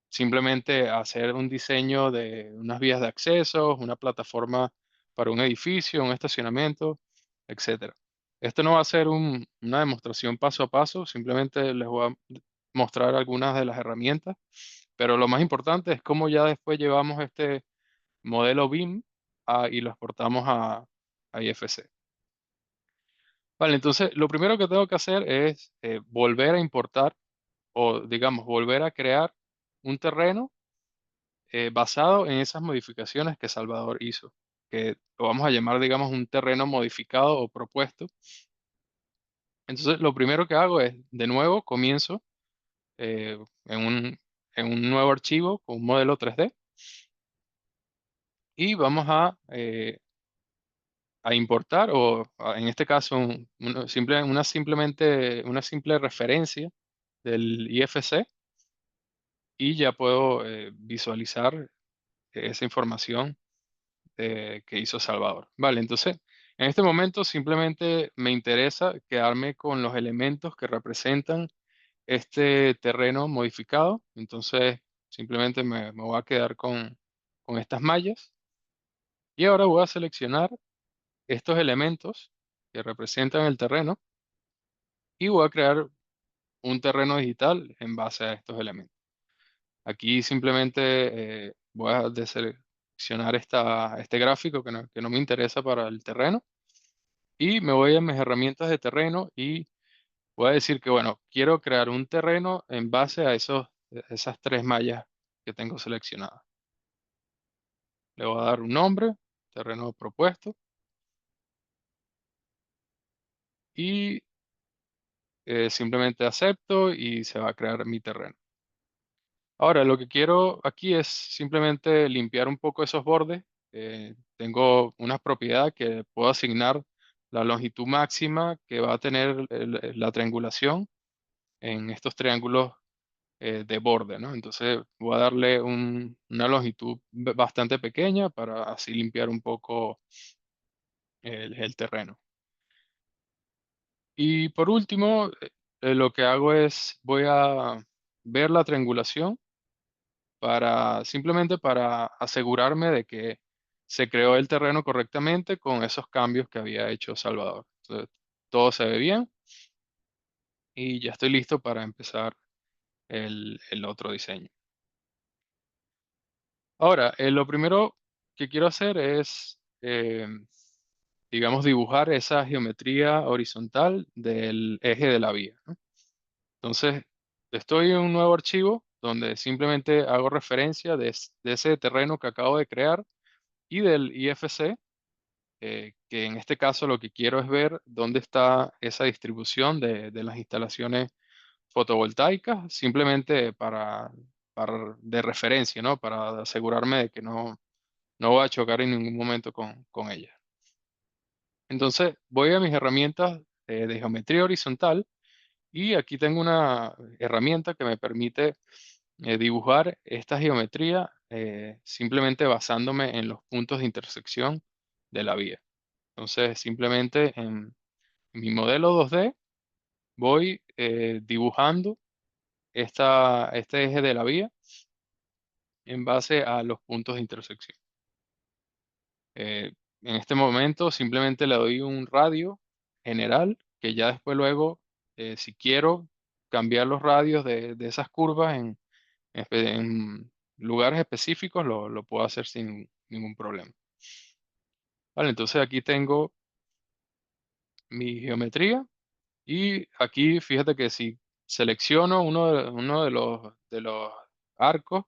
Speaker 3: simplemente hacer un diseño de unas vías de acceso, una plataforma para un edificio, un estacionamiento, etcétera. Esto no va a ser una demostración paso a paso, simplemente les voy a mostrar algunas de las herramientas, pero lo más importante es cómo ya después llevamos este modelo BIM y lo exportamos a IFC. Vale, entonces lo primero que tengo que hacer es volver a importar o digamos volver a crear un terreno basado en esas modificaciones que Salvador hizo, que lo vamos a llamar, digamos, un terreno modificado o propuesto. Entonces, lo primero que hago es, de nuevo, comienzo eh, en un nuevo archivo con un modelo 3D y vamos a importar, en este caso, una simple referencia del IFC y ya puedo visualizar esa información que hizo Salvador. Vale, entonces, en este momento simplemente me interesa quedarme con los elementos que representan este terreno modificado. Entonces, simplemente me voy a quedar con estas mallas. Y ahora voy a seleccionar estos elementos que representan el terreno y voy a crear un terreno digital en base a estos elementos. Aquí simplemente voy a deseleccionar este gráfico que no me interesa para el terreno y me voy a mis herramientas de terreno y voy a decir que, bueno, quiero crear un terreno en base a esas tres mallas que tengo seleccionadas. Le voy a dar un nombre, terreno propuesto, y simplemente acepto y se va a crear mi terreno. Ahora, lo que quiero aquí es simplemente limpiar un poco esos bordes. Tengo una propiedad que puedo asignar la longitud máxima que va a tener la triangulación en estos triángulos de borde, ¿no? Entonces voy a darle una longitud bastante pequeña para así limpiar un poco el terreno. Y por último, lo que hago es voy a ver la triangulación simplemente para asegurarme de que se creó el terreno correctamente con esos cambios que había hecho Salvador. Entonces, todo se ve bien y ya estoy listo para empezar el otro diseño. Ahora, lo primero que quiero hacer es, digamos, dibujar esa geometría horizontal del eje de la vía, ¿no? Entonces, estoy en un nuevo archivo donde simplemente hago referencia de ese terreno que acabo de crear y del IFC, que en este caso lo que quiero es ver dónde está esa distribución de las instalaciones fotovoltaicas, simplemente de referencia, ¿no? Para asegurarme de que no voy a chocar en ningún momento con ellas. Entonces voy a mis herramientas de geometría horizontal y aquí tengo una herramienta que me permite dibujar esta geometría simplemente basándome en los puntos de intersección de la vía. Entonces simplemente en mi modelo 2D voy dibujando este eje de la vía en base a los puntos de intersección. En este momento simplemente le doy un radio general que ya después luego, si quiero cambiar los radios de esas curvas en lugares específicos, lo puedo hacer sin ningún problema. Vale, entonces aquí tengo mi geometría y aquí fíjate que si selecciono uno de los arcos,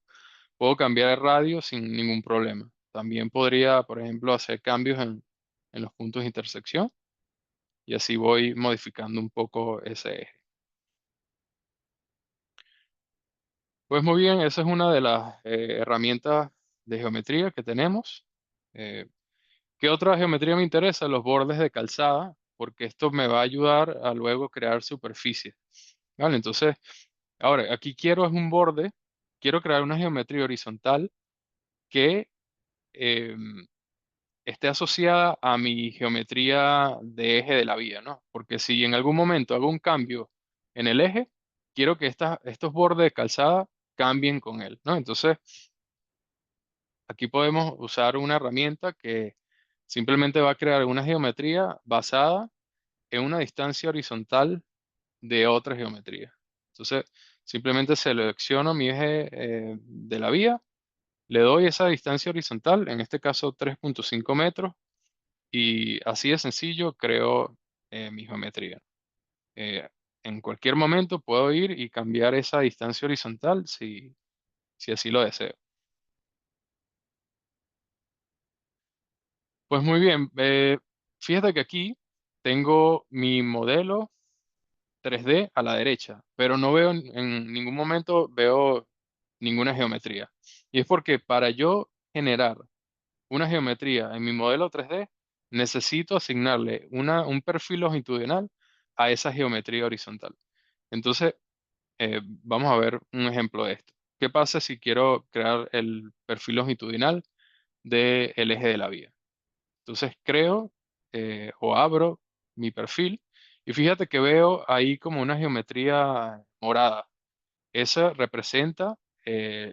Speaker 3: puedo cambiar el radio sin ningún problema. También podría, por ejemplo, hacer cambios en los puntos de intersección y así voy modificando un poco ese eje. Pues muy bien, esa es una de las herramientas de geometría que tenemos. Eh, ¿Qué otra geometría me interesa? Los bordes de calzada, porque esto me va a ayudar a luego crear superficies. ¿Vale? Entonces, ahora, aquí quiero es un borde, quiero crear una geometría horizontal que esté asociada a mi geometría de eje de la vía, ¿no? Porque si en algún momento hago un cambio en el eje, quiero que estos bordes de calzada cambien con él, ¿no? Entonces, aquí podemos usar una herramienta que simplemente va a crear una geometría basada en una distancia horizontal de otra geometría. Entonces, simplemente selecciono mi eje de la vía, le doy esa distancia horizontal, en este caso 3.5 metros, y así de sencillo creo mi geometría. Eh, en cualquier momento puedo ir y cambiar esa distancia horizontal si así lo deseo. Pues muy bien, fíjate que aquí tengo mi modelo 3D a la derecha, pero no veo en ningún momento veo ninguna geometría. Y es porque para yo generar una geometría en mi modelo 3D, necesito asignarle un perfil longitudinal a esa geometría horizontal. Entonces, vamos a ver un ejemplo de esto. ¿Qué pasa si quiero crear el perfil longitudinal del eje de la vía? Entonces creo o abro mi perfil y fíjate que veo ahí como una geometría morada. Esa representa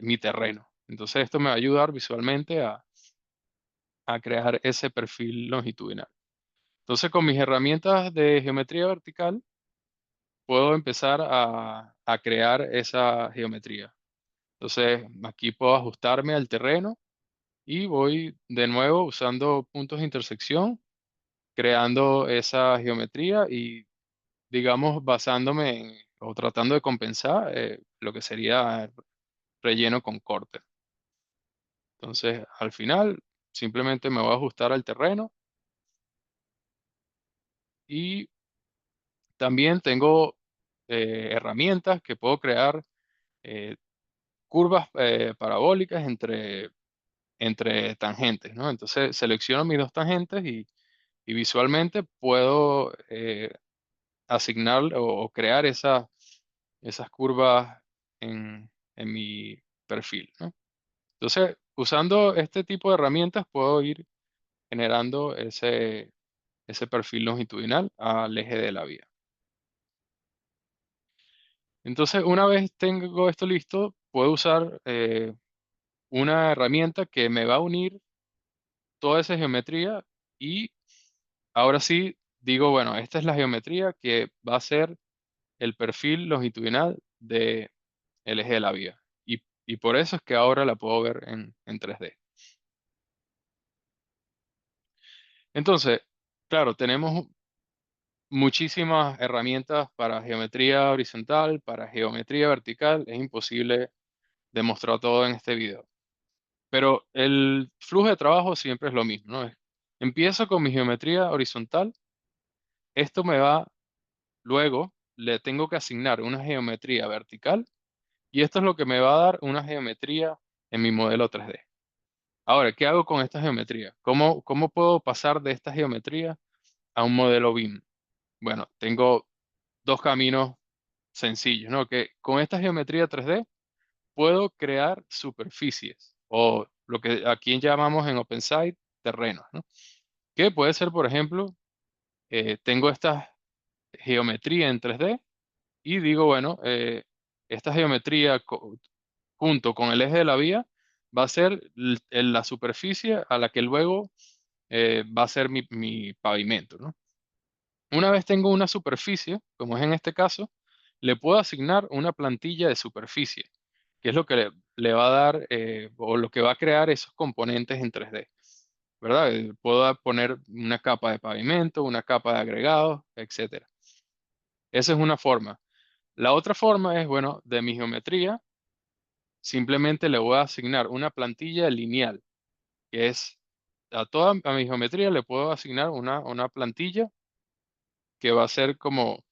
Speaker 3: mi terreno. Entonces esto me va a ayudar visualmente a crear ese perfil longitudinal. Entonces con mis herramientas de geometría vertical puedo empezar a crear esa geometría. Entonces aquí puedo ajustarme al terreno y voy de nuevo usando puntos de intersección creando esa geometría y, digamos, basándome o tratando de compensar lo que sería relleno con corte. Entonces, al final, simplemente me voy a ajustar al terreno y también tengo herramientas que puedo crear eh, curvas parabólicas entre tangentes, ¿no? Entonces, selecciono mis dos tangentes y visualmente puedo asignar o crear esas curvas en mi perfil, ¿no? Entonces, usando este tipo de herramientas puedo ir generando ese perfil longitudinal al eje de la vía. Entonces, una vez tengo esto listo, puedo usar una herramienta que me va a unir toda esa geometría y ahora sí digo, bueno, esta es la geometría que va a ser el perfil longitudinal del eje de la vía. Y por eso es que ahora la puedo ver en 3D. Entonces, claro, tenemos muchísimas herramientas para geometría horizontal, para geometría vertical. Es imposible demostrar todo en este video. Pero el flujo de trabajo siempre es lo mismo, ¿no? Empiezo con mi geometría horizontal. Esto me va luego le tengo que asignar una geometría vertical y esto es lo que me va a dar una geometría en mi modelo 3D. Ahora, ¿qué hago con esta geometría? ¿Cómo puedo pasar de esta geometría a un modelo BIM? Bueno, tengo dos caminos sencillos, ¿no? Que con esta geometría 3D puedo crear superficies o lo que aquí llamamos en OpenSite terrenos, ¿no? Que puede ser, por ejemplo, tengo esta geometría en 3D y digo, bueno, esta geometría junto con el eje de la vía va a ser la superficie a la que luego va a ser mi pavimento, ¿no? Una vez tengo una superficie, como es en este caso, le puedo asignar una plantilla de superficie, que es lo que le va a dar o lo que va a crear esos componentes en 3D, ¿verdad? Puedo poner una capa de pavimento, una capa de agregados, etcétera. Esa es una forma. La otra forma es, bueno, de mi geometría, simplemente le voy a asignar una plantilla lineal, que es a mi geometría le puedo asignar una plantilla que va a ser como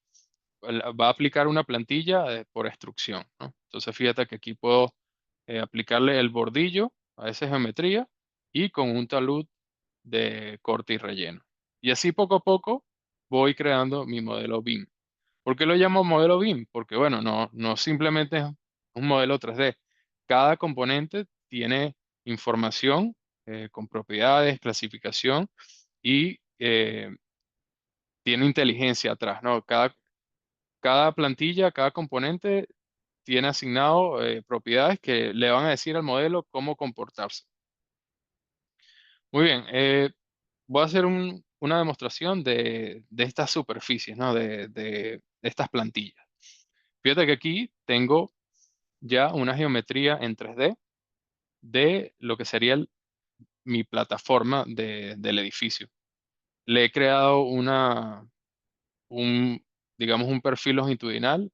Speaker 3: va a aplicar una plantilla por extrucción, ¿no? Entonces fíjate que aquí puedo aplicarle el bordillo a esa geometría y con un talud de corte y relleno. Y así poco a poco voy creando mi modelo BIM. ¿Por qué lo llamo modelo BIM? Porque bueno, no simplemente es un modelo 3D. Cada componente tiene información con propiedades, clasificación y tiene inteligencia atrás, ¿no? Cada plantilla, cada componente tiene asignado propiedades que le van a decir al modelo cómo comportarse. Muy bien, voy a hacer una demostración de estas superficies, ¿no? De estas plantillas. Fíjate que aquí tengo ya una geometría en 3D de lo que sería mi plataforma del edificio. Le he creado un, digamos, un perfil longitudinal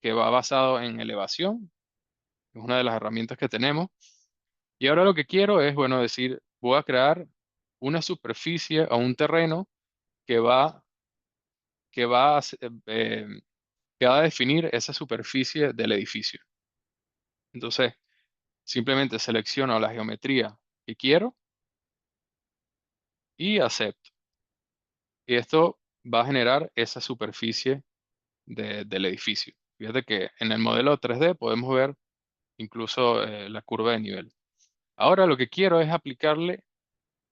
Speaker 3: que va basado en elevación, es una de las herramientas que tenemos. Y ahora lo que quiero es, bueno, decir, voy a crear una superficie o un terreno que va, que va a, que va a definir esa superficie del edificio. Entonces, simplemente selecciono la geometría que quiero y acepto. Y esto va a generar esa superficie del edificio. Fíjate que en el modelo 3D podemos ver incluso la curva de nivel. Ahora lo que quiero es aplicarle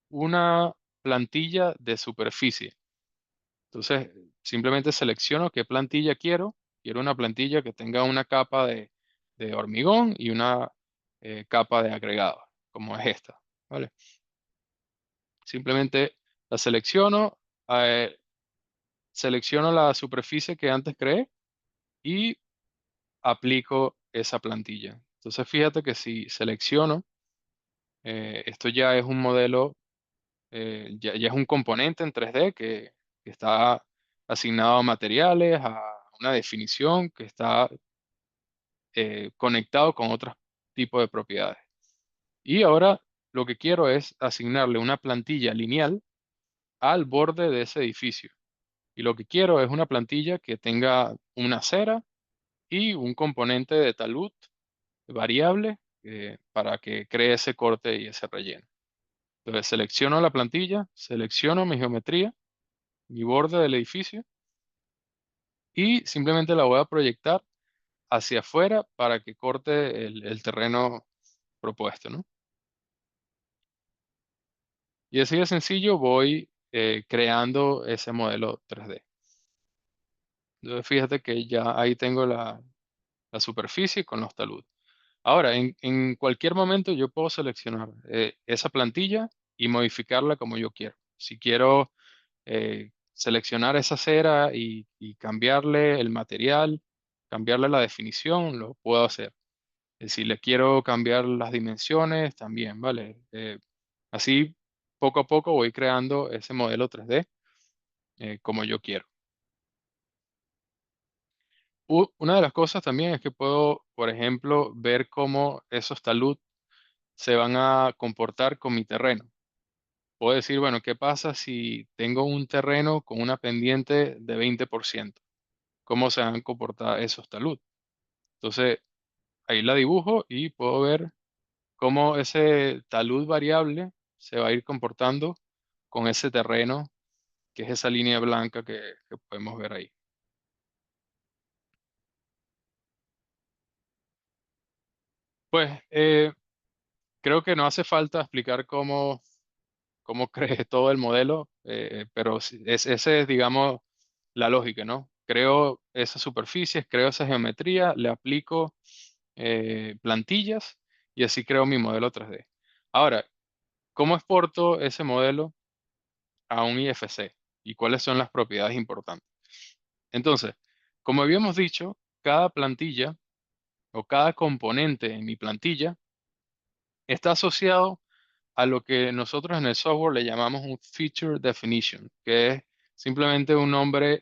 Speaker 3: una plantilla de superficie. Entonces, simplemente selecciono qué plantilla quiero. Quiero una plantilla que tenga una capa de hormigón y una capa de agregado, como es esta, ¿vale? Simplemente la selecciono, eh, selecciono la superficie que antes creé y aplico esa plantilla. Entonces, fíjate que si selecciono, esto ya es un modelo, ya es un componente en 3D que está asignado a materiales, a una definición, que está conectado con otros tipos de propiedades. Y ahora lo que quiero es asignarle una plantilla lineal al borde de ese edificio. Y lo que quiero es una plantilla que tenga una acera y un componente de talud variable para que cree ese corte y ese relleno. Entonces selecciono la plantilla, selecciono mi geometría, mi borde del edificio y simplemente la voy a proyectar hacia afuera para que corte el terreno propuesto, ¿no? Y así de sencillo voy creando ese modelo 3D. Entonces fíjate que ya ahí tengo la superficie con los taludes. Ahora, en cualquier momento yo puedo seleccionar esa plantilla y modificarla como yo quiero. Si quiero seleccionar esa cera y cambiarle el material, cambiarle la definición, lo puedo hacer. Si le quiero cambiar las dimensiones, también, ¿vale? Así, poco a poco voy creando ese modelo 3D como yo quiero. Una de las cosas también es que puedo, por ejemplo, ver cómo esos talud se van a comportar con mi terreno. Puedo decir, bueno, ¿qué pasa si tengo un terreno con una pendiente de 20%? cómo se van a comportar esos taludes. Entonces, ahí la dibujo y puedo ver cómo ese talud variable se va a ir comportando con ese terreno, que es esa línea blanca que podemos ver ahí. Pues creo que no hace falta explicar cómo creé todo el modelo, pero ese es, digamos, la lógica, ¿no? Creo esas superficies, creo esa geometría, le aplico plantillas y así creo mi modelo 3D. Ahora, ¿cómo exporto ese modelo a un IFC? ¿Y cuáles son las propiedades importantes? Entonces, como habíamos dicho, cada plantilla o cada componente en mi plantilla está asociado a lo que nosotros en el software le llamamos un feature definition, que es simplemente un nombre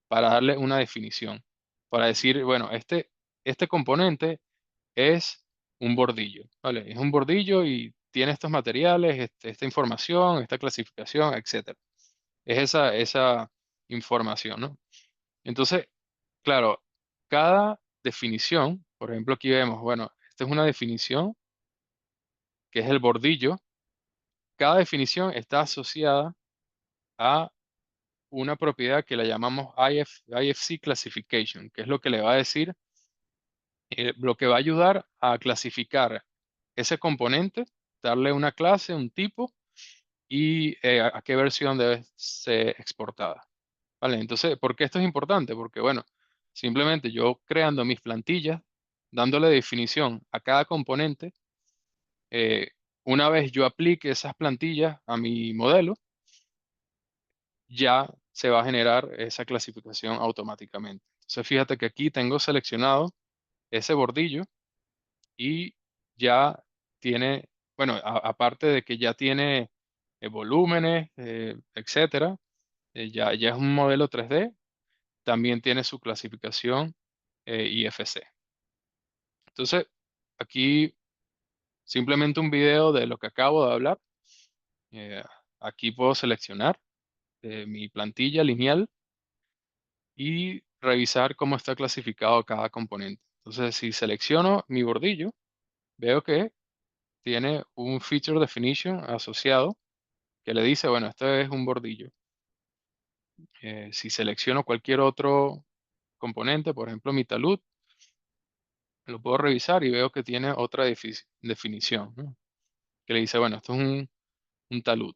Speaker 3: para darle una definición, para decir, bueno, este componente es un bordillo, ¿vale? Es un bordillo y tiene estos materiales, esta información, esta clasificación, etcétera. Es esa información, ¿no? Entonces, claro, cada definición, por ejemplo, aquí vemos, bueno, esta es una definición que es el bordillo. Cada definición está asociada a una propiedad que la llamamos IFC Classification, que es lo que le va a decir, lo que va a ayudar a clasificar ese componente, darle una clase, un tipo y a qué versión debe ser exportada. ¿Vale? Entonces, ¿por qué esto es importante? Porque, bueno, simplemente yo creando mis plantillas, dándole definición a cada componente, eh, una vez yo aplique esas plantillas a mi modelo, ya se va a generar esa clasificación automáticamente. Entonces, fíjate que aquí tengo seleccionado ese bordillo y ya tiene, bueno, aparte de que ya tiene volúmenes, etcétera, ya es un modelo 3D, también tiene su clasificación IFC. Entonces, aquí simplemente un video de lo que acabo de hablar. Eh, Aquí puedo seleccionar mi plantilla lineal y revisar cómo está clasificado cada componente. Entonces, si selecciono mi bordillo, veo que tiene un feature definition asociado que le dice, bueno, esto es un bordillo. Si selecciono cualquier otro componente, por ejemplo, mi talud, lo puedo revisar y veo que tiene otra definición, ¿no? Que le dice, bueno, esto es un talud.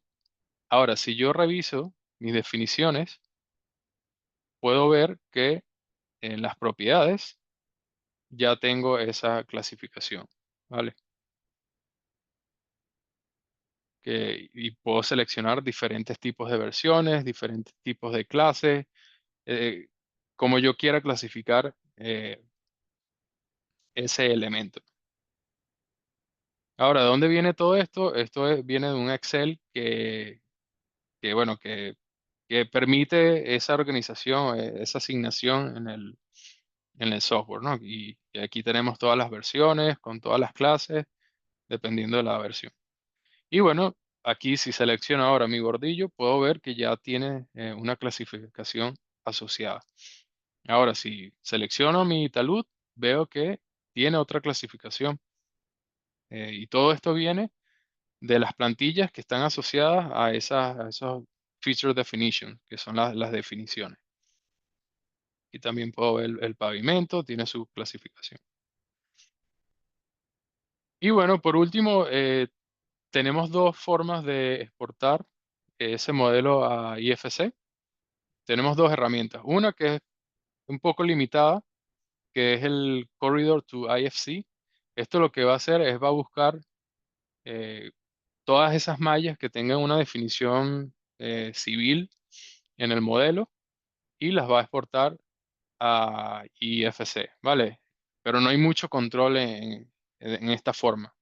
Speaker 3: Ahora, si yo reviso mis definiciones, puedo ver que en las propiedades ya tengo esa clasificación, ¿vale? Y puedo seleccionar diferentes tipos de versiones, diferentes tipos de clases, eh, como yo quiera clasificar ese elemento. Ahora, ¿de dónde viene todo esto? Viene de un Excel bueno, que permite esa organización, esa asignación en el software, ¿no? Y aquí tenemos todas las versiones con todas las clases, dependiendo de la versión. Y bueno, aquí si selecciono ahora mi bordillo, puedo ver que ya tiene una clasificación asociada. Ahora, si selecciono mi talud, veo que tiene otra clasificación. Y todo esto viene de las plantillas que están asociadas a esos feature definition, que son las definiciones. Y también puedo ver el pavimento, tiene su clasificación. Y bueno, por último, tenemos dos formas de exportar ese modelo a IFC. Tenemos dos herramientas. Una que es un poco limitada, que es el Corridor to IFC. Esto lo que va a hacer es va a buscar eh, todas esas mallas que tengan una definición civil en el modelo y las va a exportar a IFC, ¿vale? Pero no hay mucho control en esta forma.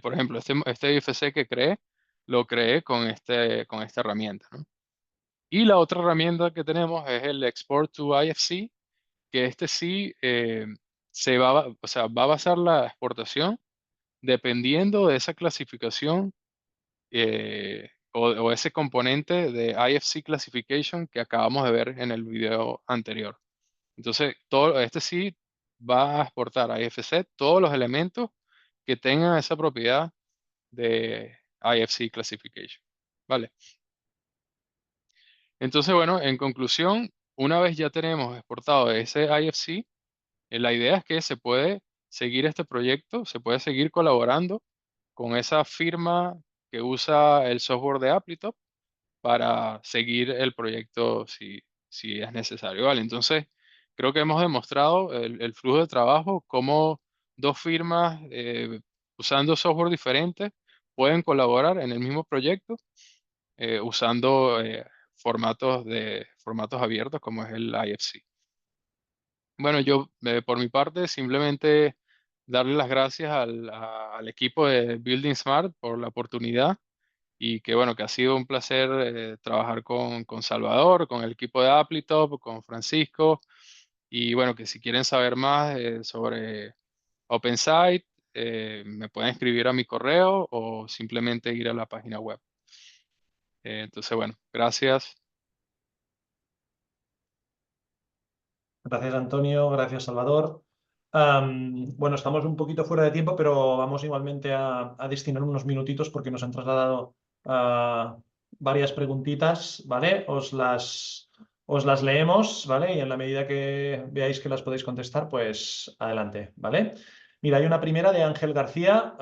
Speaker 3: Por ejemplo, este IFC que creé, lo creé con esta herramienta, ¿no? Y la otra herramienta que tenemos es el Export to IFC, que este sí o sea, va a basar la exportación dependiendo de esa clasificación o ese componente de IFC Classification que acabamos de ver en el video anterior. Entonces, este sí va a exportar a IFC todos los elementos que tengan esa propiedad de IFC Classification. ¿Vale? Entonces, bueno, en conclusión, una vez ya tenemos exportado ese IFC, la idea es que se puede seguir este proyecto, se puede seguir colaborando con esa firma que usa el software de Applitop para seguir el proyecto si es necesario. ¿Vale? Entonces, creo que hemos demostrado el flujo de trabajo, cómo dos firmas usando software diferentes pueden colaborar en el mismo proyecto usando formatos abiertos como es el IFC. Bueno, yo por mi parte simplemente darle las gracias al equipo de Building Smart por la oportunidad y que bueno, que ha sido un placer trabajar con Salvador, con el equipo de Applitop, con Francisco y bueno, que si quieren saber más sobre OpenSite, me pueden escribir a mi correo o simplemente ir a la página web. Entonces, bueno, gracias.
Speaker 2: Gracias, Antonio. Gracias, Salvador. Bueno, estamos un poquito fuera de tiempo, pero vamos igualmente a destinar unos minutitos porque nos han trasladado varias preguntitas, ¿vale? Os las leemos, ¿vale? Y en la medida que veáis que las podéis contestar, pues adelante, ¿vale? Mira, hay una primera de Ángel García.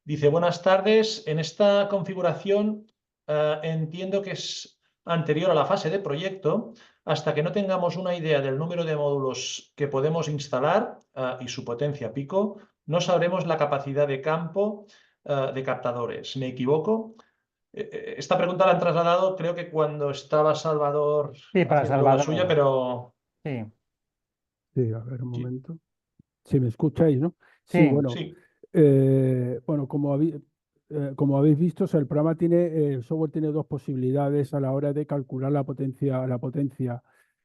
Speaker 2: Dice, buenas tardes. En esta configuración entiendo que es anterior a la fase de proyecto. Hasta que no tengamos una idea del número de módulos que podemos instalar y su potencia pico, no sabremos la capacidad de campo de captadores. ¿Me equivoco? Esta pregunta la han trasladado, creo que cuando estaba Salvador
Speaker 1: Sí, para
Speaker 2: haciendo la suya,
Speaker 1: Salvador.
Speaker 2: pero
Speaker 1: Sí,
Speaker 4: Sí, a ver, un
Speaker 2: sí,
Speaker 4: momento. Si me escucháis, ¿no? Sí,
Speaker 1: sí,
Speaker 4: bueno,
Speaker 2: sí.
Speaker 4: bueno, como habéis visto, o sea, el programa tiene, el software tiene dos posibilidades a la hora de calcular la potencia, la potencia.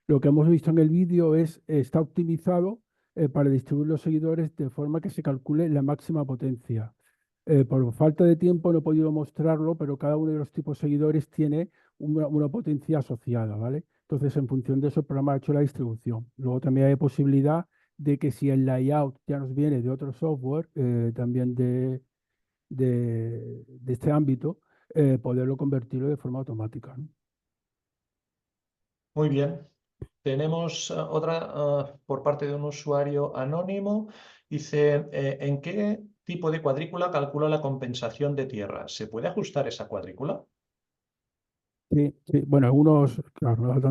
Speaker 4: Lo que hemos visto en el vídeo está optimizado para distribuir los seguidores de forma que se calcule la máxima potencia. Por falta de tiempo no he podido mostrarlo, pero cada uno de los tipos seguidores tiene una potencia asociada, ¿vale? Entonces, en función de eso, el programa ha hecho la distribución. Luego también hay posibilidad de que si el layout ya nos viene de otro software, también de este ámbito, poderlo convertirlo de forma automática, ¿no?
Speaker 2: Muy bien. Tenemos otra por parte de un usuario anónimo. Dice, ¿en qué tipo de cuadrícula calcula la compensación de tierra? ¿Se puede ajustar esa cuadrícula?
Speaker 4: Sí, sí, bueno, algunos, claro,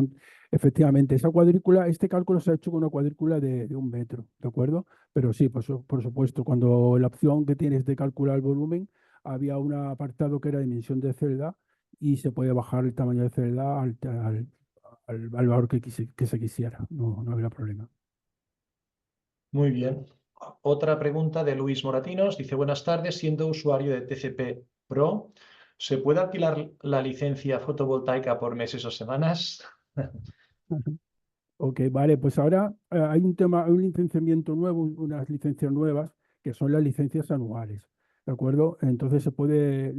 Speaker 4: efectivamente, esa cuadrícula, este cálculo se ha hecho con una cuadrícula de 1 metro, ¿de acuerdo? Pero sí, por supuesto, cuando la opción que tienes de calcular el volumen, había un apartado que era dimensión de celda y se puede bajar el tamaño de celda al valor que se quisiera, no, no había problema.
Speaker 2: Muy bien. Otra pregunta de Luis Moratinos. Dice, buenas tardes, siendo usuario de TCP Pro, ¿se puede alquilar la licencia fotovoltaica por meses o semanas?
Speaker 4: Ok, vale, pues ahora hay un tema, hay un licenciamiento nuevo, unas licencias nuevas que son las licencias anuales, ¿de acuerdo? Entonces se puede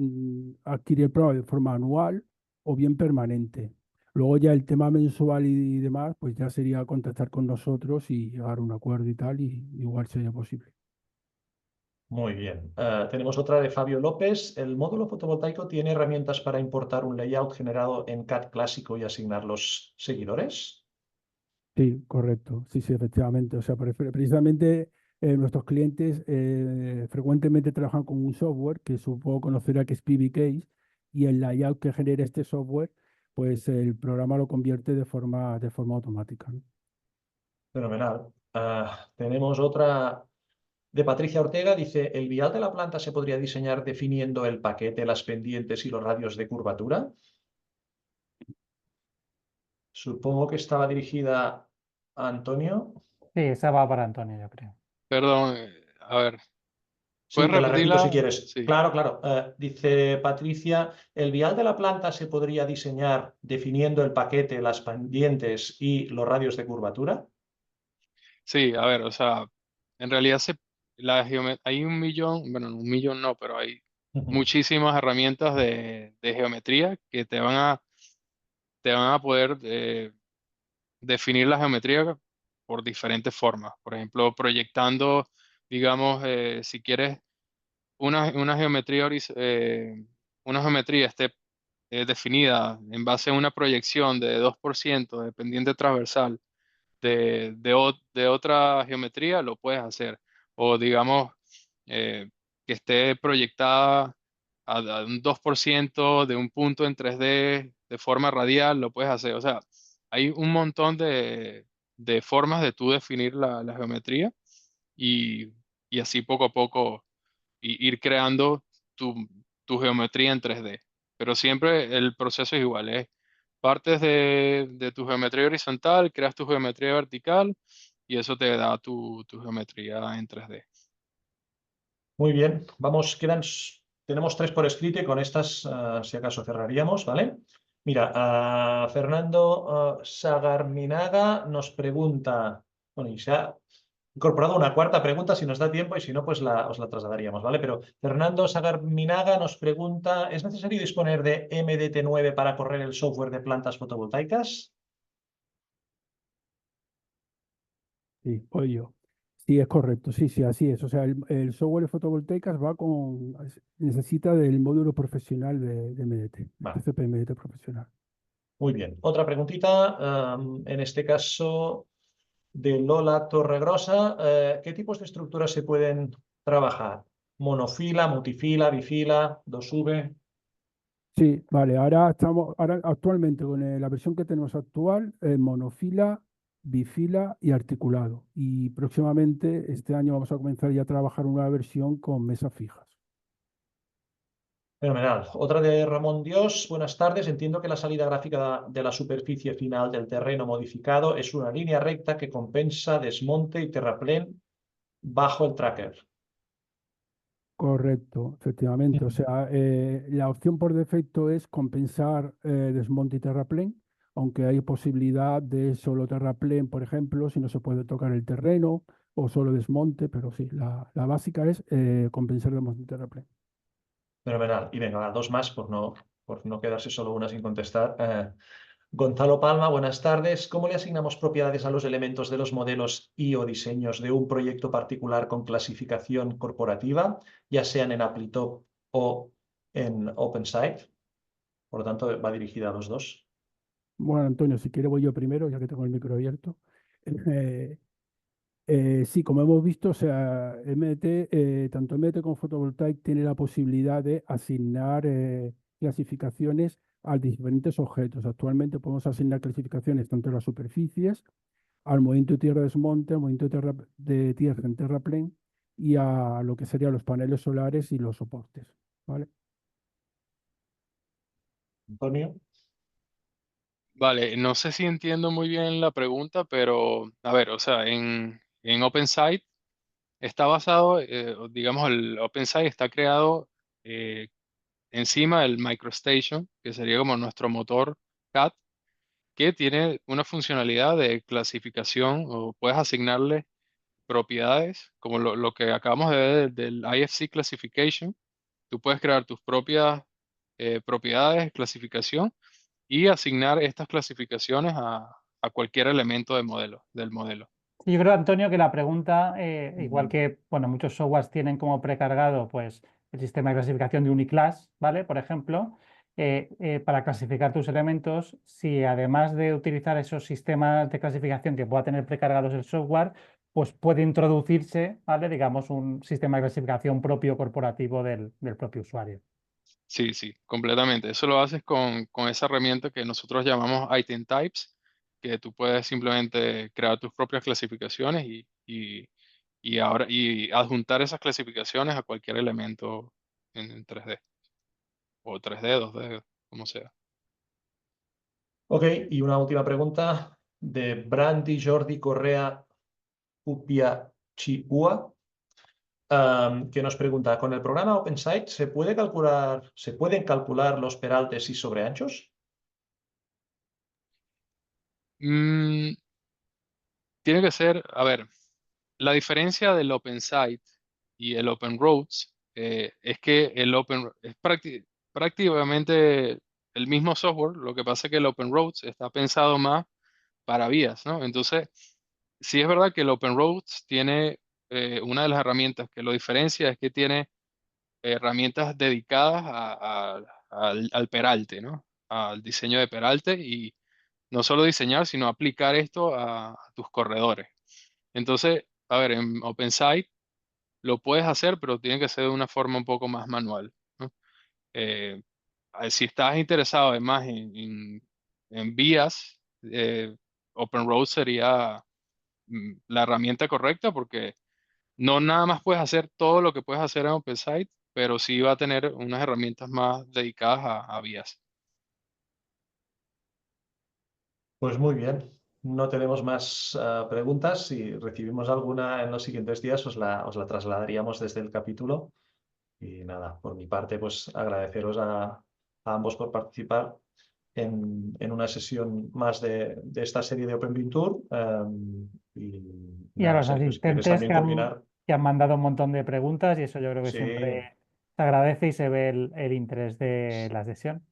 Speaker 4: adquirir el programa de forma anual o bien permanente. Luego ya el tema mensual y demás, pues ya sería contactar con nosotros y llegar a un acuerdo y tal, y igual sería posible.
Speaker 2: Muy bien. Tenemos otra de Fabio López. ¿El módulo fotovoltaico tiene herramientas para importar un layout generado en CAD clásico y asignar los seguidores?
Speaker 4: Sí, correcto. Sí, sí, efectivamente. O sea, precisamente nuestros clientes frecuentemente trabajan con un software que supongo conocerá que es PBCase y el layout que genera este software, pues el programa lo convierte de forma automática, ¿no?
Speaker 2: Fenomenal. Tenemos otra de Patricia Ortega. Dice, ¿el vial de la planta se podría diseñar definiendo el paquete, las pendientes y los radios de curvatura? Supongo que estaba dirigida a Antonio.
Speaker 1: sí, esa va para Antonio, yo creo.
Speaker 3: Perdón, a ver, ¿puedes
Speaker 2: Sí, te la repito si
Speaker 3: repetirla?
Speaker 2: quieres.
Speaker 3: Sí,
Speaker 2: Claro, claro. Dice Patricia, ¿el vial de la planta se podría diseñar definiendo el paquete, las pendientes y los radios de curvatura?
Speaker 3: sí, a ver, o sea, en realidad hay un millón, bueno, un millón no, pero hay muchísimas herramientas de geometría que te van a poder definir la geometría por diferentes formas. Por ejemplo, proyectando, digamos, si quieres una geometría, una geometría esté definida en base a una proyección de 2% de pendiente transversal de otra geometría, lo puedes hacer. O digamos, que esté proyectada a un 2% de un punto en 3D de forma radial, lo puedes hacer. O sea, hay un montón de formas de tú definir la geometría y, y así poco a poco ir creando tu, tu geometría en 3D. Pero siempre el proceso es igual, es partes de tu geometría horizontal, creas tu geometría vertical y eso te da tu geometría en 3D.
Speaker 2: Muy bien, vamos, tenemos 3 por escrito y con estas, si acaso, cerraríamos, ¿vale? Mira, Fernando Sagarminaga nos pregunta, bueno, y se ha incorporado una cuarta pregunta, si nos da tiempo, y si no, pues os la trasladaríamos, ¿vale? Pero Fernando Sagarminaga nos pregunta, ¿es necesario disponer de MDT9 para correr el software de plantas fotovoltaicas?
Speaker 4: Sí, oye yo. Sí, es correcto, sí, sí, así es. O sea, el software de fotovoltaicas necesita del módulo profesional de MDT,
Speaker 2: Vale.
Speaker 4: TCP MDT profesional.
Speaker 2: Muy bien. Otra preguntita, en este caso de Lola Torregrosa. ¿Qué tipos de estructuras se pueden trabajar? ¿Monofila, multifila, bifila, 2V?
Speaker 4: Sí, vale, ahora actualmente con la versión que tenemos actual, monofila, bifila y articulado. Y próximamente, este año vamos a comenzar ya a trabajar una versión con mesas fijas.
Speaker 2: Fenomenal. Otra de Ramón Dios. Buenas tardes. Entiendo que la salida gráfica de la superficie final del terreno modificado es una línea recta que compensa desmonte y terraplén bajo el tracker.
Speaker 4: Correcto, efectivamente. O
Speaker 2: Ujú.
Speaker 4: sea, la opción por defecto es compensar desmonte y terraplén, aunque hay posibilidad de solo terraplén, por ejemplo, si no se puede tocar el terreno, o solo desmonte, pero sí, la básica es compensar desmonte y terraplén.
Speaker 2: Fenomenal. Y venga, dos más por no quedarse solo una sin contestar. Gonzalo Palma, buenas tardes. ¿Cómo le asignamos propiedades a los elementos de los modelos y o diseños de un proyecto particular con clasificación corporativa, ya sean en Applitop o en OpenSite? Por lo tanto, va dirigida a los dos.
Speaker 4: Bueno, Antonio, si quiere voy yo primero, ya que tengo el micro abierto. Eh, sí, como hemos visto, o sea, tanto MT como Photovoltaic tiene la posibilidad de asignar clasificaciones a diferentes objetos. Actualmente podemos asignar clasificaciones tanto a las superficies, al movimiento de tierra desmonte, al movimiento de tierra en terraplén y a lo que serían los paneles solares y los soportes. ¿Vale?
Speaker 2: Antonio.
Speaker 3: Vale, no sé si entiendo muy bien la pregunta, pero a ver, o sea, en OpenSite está basado, digamos, el OpenSite está creado eh, encima del MicroStation, que sería como nuestro motor CAD, que tiene una funcionalidad de clasificación o puedes asignarle propiedades, como lo que acabamos de ver del IFC Classification. Tú puedes crear tus propias propiedades de clasificación y asignar estas clasificaciones a cualquier elemento del modelo.
Speaker 1: Yo creo, Antonio, que la pregunta, igual
Speaker 2: Mm.
Speaker 1: que bueno, muchos softwares tienen como precargado pues, el sistema de clasificación de Uniclass, ¿vale? Por ejemplo, para clasificar tus elementos, si además de utilizar esos sistemas de clasificación que pueda tener precargados el software, pues puede introducirse, ¿vale? Digamos, un sistema de clasificación propio corporativo del propio usuario.
Speaker 3: Sí, sí, completamente. Eso lo haces con esa herramienta que nosotros llamamos Item Types, que tú puedes simplemente crear tus propias clasificaciones y adjuntar esas clasificaciones a cualquier elemento en 3D o 3D, 2D, como sea.
Speaker 2: Ok, y una última pregunta de Brandy Jordi Correa Upia Chipua, que nos pregunta, ¿con el programa OpenSite se pueden calcular los peraltes y sobreanchos?
Speaker 3: Mm, tiene que ser, a ver, la diferencia del OpenSite y el OpenRoads es que es prácticamente el mismo software, lo que pasa es que el OpenRoads está pensado más para vías, ¿no? Entonces, sí es verdad que el OpenRoads tiene una de las herramientas que lo diferencia es que tiene herramientas dedicadas al peralte, ¿no? Al diseño de peralte y no solo diseñar, sino aplicar esto a tus corredores. Entonces, a ver, en OpenSite lo puedes hacer, pero tiene que ser de una forma un poco más manual, ¿no? Eh, si estás interesado además en vías, OpenRoads sería la herramienta correcta porque no nada más puedes hacer todo lo que puedes hacer en OpenSite, pero sí va a tener unas herramientas más dedicadas a vías.
Speaker 2: Pues muy bien. No tenemos más preguntas. Si recibimos alguna en los siguientes días, os la trasladaríamos desde el capítulo. Y nada, por mi parte, pues agradeceros a ambos por participar en una sesión más de esta serie de Open Bean Tour. Y
Speaker 1: Y a
Speaker 2: nada,
Speaker 1: los
Speaker 2: Sergio, si quieres
Speaker 1: asistentes
Speaker 2: también culminar.
Speaker 1: que han mandado un montón de preguntas y eso yo creo que
Speaker 2: Sí,
Speaker 1: siempre se agradece y se ve el interés de la sesión.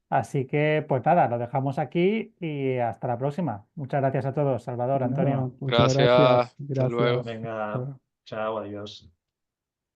Speaker 1: Así que, pues nada, lo dejamos aquí y hasta la próxima. Muchas gracias a todos, Salvador,
Speaker 4: Nada,
Speaker 1: Antonio.
Speaker 4: muchas
Speaker 3: Gracias,
Speaker 4: gracias.
Speaker 3: hasta luego.
Speaker 4: Gracias.
Speaker 2: venga, chao, adiós.